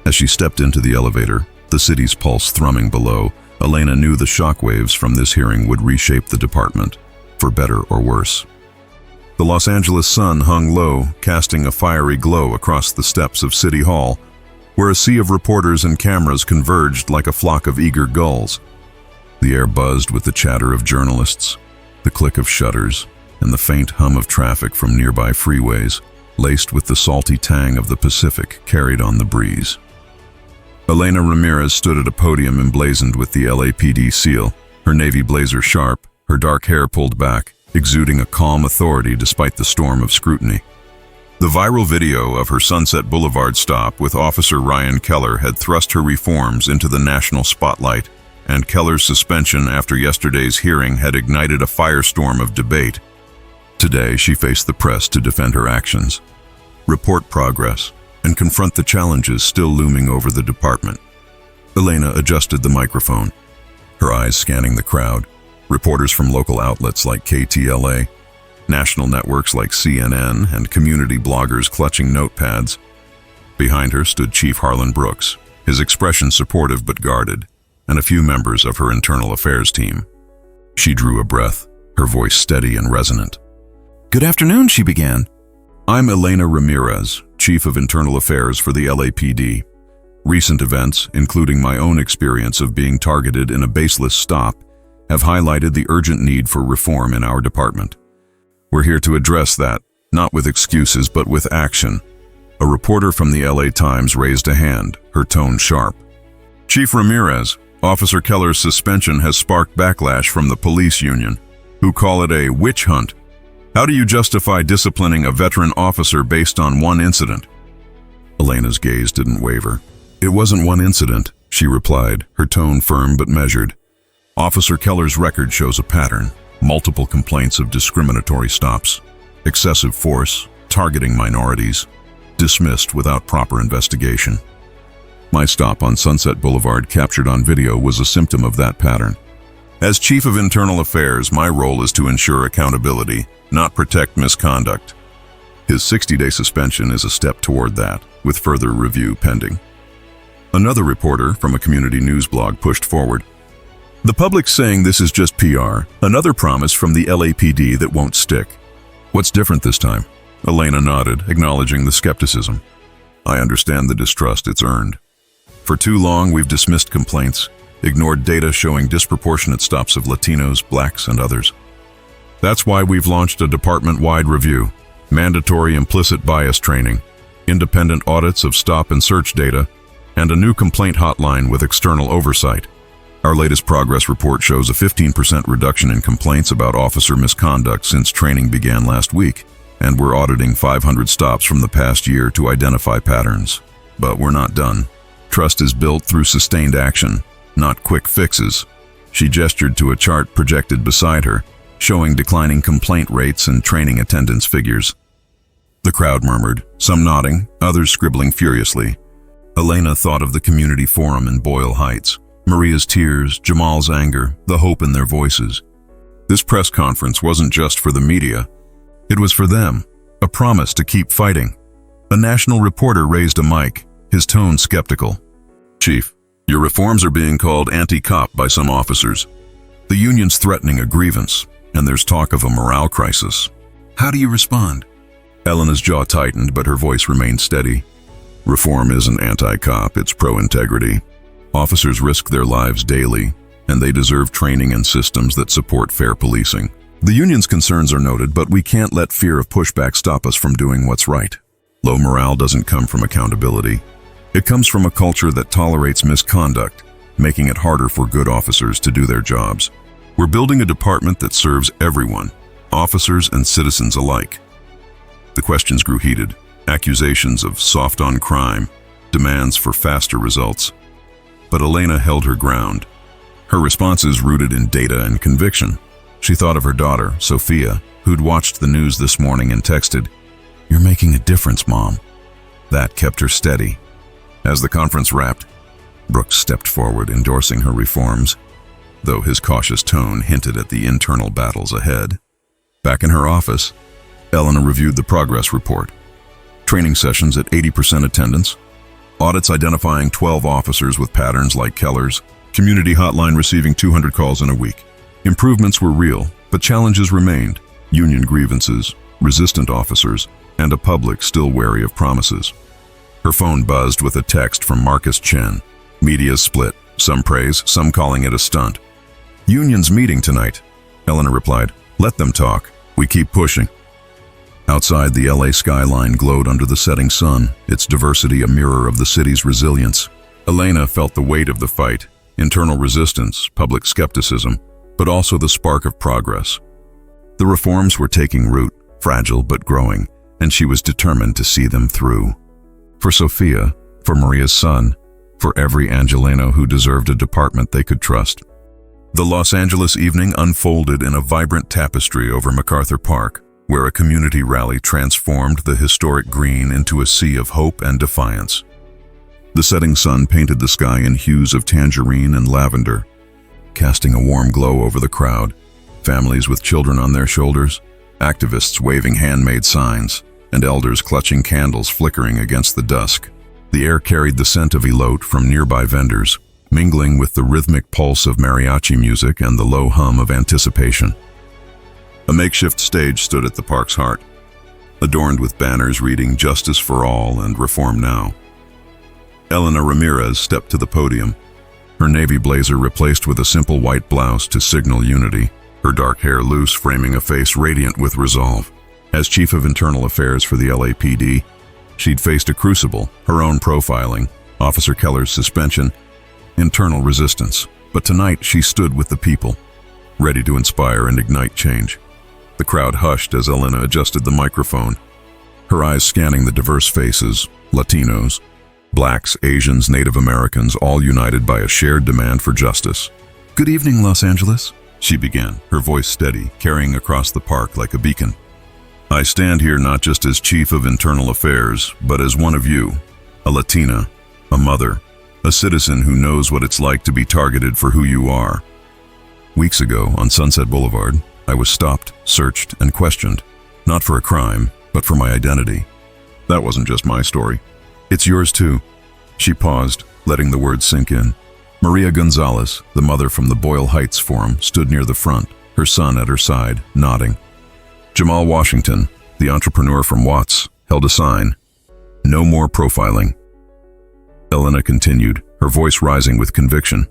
As she stepped into the elevator, the city's pulse thrumming below, Elena knew the shockwaves from this hearing would reshape the department, for better or worse. The Los Angeles sun hung low, casting a fiery glow across the steps of City Hall, where a sea of reporters and cameras converged like a flock of eager gulls. The air buzzed with the chatter of journalists, the click of shutters, and the faint hum of traffic from nearby freeways, laced with the salty tang of the Pacific carried on the breeze. Elena Ramirez stood at a podium emblazoned with the LAPD seal, her navy blazer sharp, her dark hair pulled back, exuding a calm authority despite the storm of scrutiny. The viral video of her Sunset Boulevard stop with Officer Keller had thrust her reforms into the national spotlight, and Keller's suspension after yesterday's hearing had ignited a firestorm of debate. Today, she faced the press to defend her actions, report progress, and confront the challenges still looming over the department. Elena adjusted the microphone, her eyes scanning the crowd, reporters from local outlets like KTLA, national networks like CNN, and community bloggers clutching notepads. Behind her stood Chief Harlan Brooks, his expression supportive but guarded, and a few members of her internal affairs team. She drew a breath, her voice steady and resonant. "Good afternoon," she began. "I'm Elena Ramirez, Chief of Internal Affairs for the LAPD. Recent events, including my own experience of being targeted in a baseless stop, have highlighted the urgent need for reform in our department. We're here to address that, not with excuses but with action." A reporter from the LA Times raised a hand, her tone sharp. "Chief Ramirez, Officer Keller's suspension has sparked backlash from the police union, who call it a witch hunt. How do you justify disciplining a veteran officer based on one incident?" Elena's gaze didn't waver. "It wasn't one incident," she replied, her tone firm but measured. "Officer Keller's record shows a pattern. Multiple complaints of discriminatory stops, excessive force, targeting minorities, dismissed without proper investigation. My stop on Sunset Boulevard captured on video was a symptom of that pattern. As Chief of Internal Affairs, my role is to ensure accountability, not protect misconduct. His 60-day suspension is a step toward that, with further review pending." Another reporter from a community news blog pushed forward. "The public's saying this is just PR, another promise from the LAPD that won't stick. What's different this time?" Elena nodded, acknowledging the skepticism. "I understand the distrust it's earned. For too long, we've dismissed complaints, ignored data showing disproportionate stops of Latinos, blacks, and others. That's why we've launched a department-wide review, mandatory implicit bias training, independent audits of stop and search data, and a new complaint hotline with external oversight. Our latest progress report shows a 15% reduction in complaints about officer misconduct since training began last week, and we're auditing 500 stops from the past year to identify patterns. But we're not done. Trust is built through sustained action, not quick fixes." She gestured to a chart projected beside her, showing declining complaint rates and training attendance figures. The crowd murmured, some nodding, others scribbling furiously. Elena thought of the community forum in Boyle Heights, Maria's tears, Jamal's anger, the hope in their voices. This press conference wasn't just for the media. It was for them, a promise to keep fighting. A national reporter raised a mic, his tone skeptical. "Chief, your reforms are being called anti-cop by some officers. The union's threatening a grievance, and there's talk of a morale crisis. How do you respond?" Elena's jaw tightened, but her voice remained steady. "Reform isn't anti-cop, it's pro-integrity. Officers risk their lives daily, and they deserve training and systems that support fair policing. The union's concerns are noted, but we can't let fear of pushback stop us from doing what's right. Low morale doesn't come from accountability. It comes from a culture that tolerates misconduct, making it harder for good officers to do their jobs. We're building a department that serves everyone, officers and citizens alike." The questions grew heated, accusations of soft on crime, demands for faster results. But Elena held her ground, her responses rooted in data and conviction. She thought of her daughter, Sophia, who'd watched the news this morning and texted, "You're making a difference, Mom." That kept her steady. As the conference wrapped, Brooks stepped forward, endorsing her reforms, though his cautious tone hinted at the internal battles ahead. Back in her office, Elena reviewed the progress report. Training sessions at 80% attendance, audits identifying 12 officers with patterns like Keller's, community hotline receiving 200 calls in a week. Improvements were real, but challenges remained: union grievances, resistant officers, and a public still wary of promises. Her phone buzzed with a text from Marcus Chen. Media's split, some praise, some calling it a stunt. "Union's meeting tonight," Elena replied. "Let them talk. We keep pushing." Outside, the LA skyline glowed under the setting sun, its diversity a mirror of the city's resilience. Elena felt the weight of the fight, internal resistance, public skepticism, but also the spark of progress. The reforms were taking root, fragile but growing, and she was determined to see them through. For Sophia, for Maria's son, for every Angeleno who deserved a department they could trust. The Los Angeles evening unfolded in a vibrant tapestry over MacArthur Park, where a community rally transformed the historic green into a sea of hope and defiance. The setting sun painted the sky in hues of tangerine and lavender, casting a warm glow over the crowd, families with children on their shoulders, activists waving handmade signs, and elders clutching candles flickering against the dusk. The air carried the scent of elote from nearby vendors, mingling with the rhythmic pulse of mariachi music and the low hum of anticipation. A makeshift stage stood at the park's heart, adorned with banners reading "Justice for All" and "Reform Now." Elena Ramirez stepped to the podium, her navy blazer replaced with a simple white blouse to signal unity, her dark hair loose, framing a face radiant with resolve. As Chief of Internal Affairs for the LAPD, she'd faced a crucible, her own profiling, Officer Keller's suspension, internal resistance. But tonight she stood with the people, ready to inspire and ignite change. The crowd hushed as Elena adjusted the microphone, her eyes scanning the diverse faces, Latinos, Blacks, Asians, Native Americans, all united by a shared demand for justice. "Good evening, Los Angeles," she began, her voice steady, carrying across the park like a beacon. "I stand here not just as Chief of Internal Affairs, but as one of you, a Latina, a mother, a citizen who knows what it's like to be targeted for who you are. Weeks ago, on Sunset Boulevard, I was stopped, searched, and questioned, not for a crime, but for my identity. That wasn't just my story. It's yours too." She paused, letting the words sink in. Maria Gonzalez, the mother from the Boyle Heights Forum, stood near the front, her son at her side, nodding. Jamal Washington, the entrepreneur from Watts, held a sign, "No more profiling." Elena continued, her voice rising with conviction.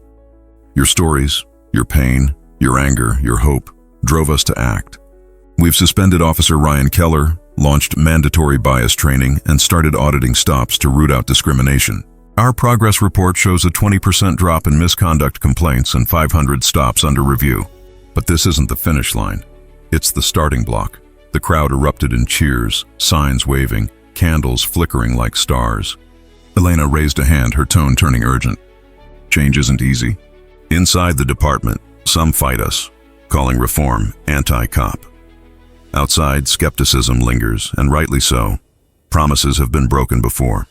"Your stories, your pain, your anger, your hope, drove us to act. We've suspended Officer Ryan Keller, launched mandatory bias training, and started auditing stops to root out discrimination. Our progress report shows a 20% drop in misconduct complaints and 500 stops under review. But this isn't the finish line. It's the starting block." The crowd erupted in cheers, signs waving, candles flickering like stars. Elena raised a hand, her tone turning urgent. "Change isn't easy. Inside the department, some fight us, calling reform anti-cop. Outside, skepticism lingers, and rightly so. Promises have been broken before.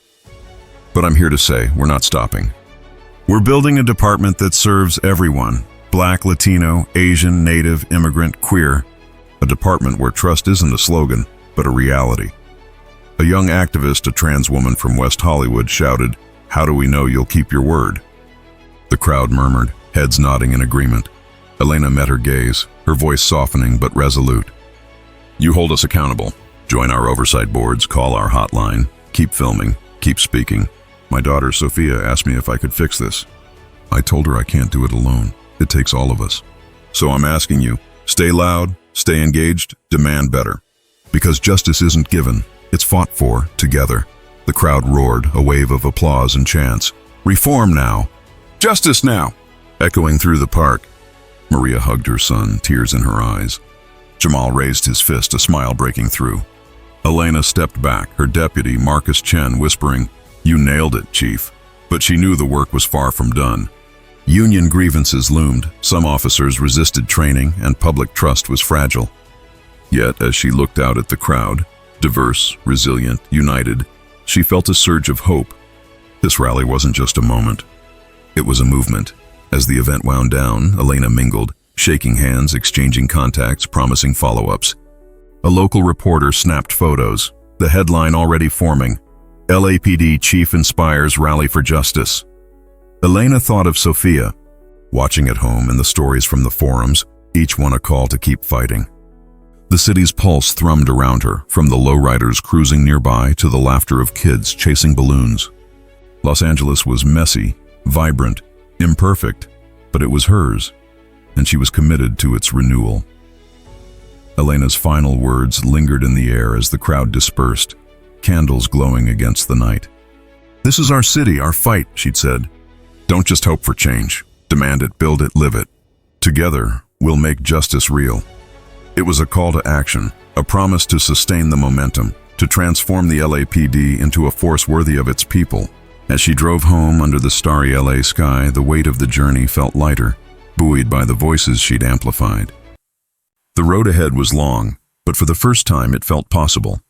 But I'm here to say we're not stopping. We're building a department that serves everyone, Black, Latino, Asian, Native, immigrant, queer. A department where trust isn't a slogan, but a reality." A young activist, a trans woman from West Hollywood, shouted, "How do we know you'll keep your word?" The crowd murmured, heads nodding in agreement. Elena met her gaze, her voice softening but resolute. "You hold us accountable. Join our oversight boards, call our hotline, keep filming, keep speaking. My daughter, Sophia, asked me if I could fix this. I told her I can't do it alone. It takes all of us. So I'm asking you, stay loud, stay engaged, demand better. Because justice isn't given, it's fought for, together." The crowd roared, a wave of applause and chants. "Reform now! Justice now!" Echoing through the park. Maria hugged her son, tears in her eyes. Jamal raised his fist, a smile breaking through. Elena stepped back, her deputy, Marcus Chen, whispering, "You nailed it, Chief." But she knew the work was far from done. Union grievances loomed, some officers resisted training, and public trust was fragile. Yet, as she looked out at the crowd, diverse, resilient, united, she felt a surge of hope. This rally wasn't just a moment. It was a movement. As the event wound down, Elena mingled, shaking hands, exchanging contacts, promising follow-ups. A local reporter snapped photos, the headline already forming, "LAPD Chief Inspires Rally for Justice." Elena thought of Sophia, watching at home and the stories from the forums, each one a call to keep fighting. The city's pulse thrummed around her, from the lowriders cruising nearby to the laughter of kids chasing balloons. Los Angeles was messy, vibrant, imperfect, but it was hers, and she was committed to its renewal. Elena's final words lingered in the air as the crowd dispersed, candles glowing against the night. "This is our city, our fight," she'd said. "Don't just hope for change. Demand it, build it, live it. Together, we'll make justice real." It was a call to action, a promise to sustain the momentum, to transform the LAPD into a force worthy of its people. As she drove home under the starry LA sky, the weight of the journey felt lighter, buoyed by the voices she'd amplified. The road ahead was long, but for the first time it felt possible.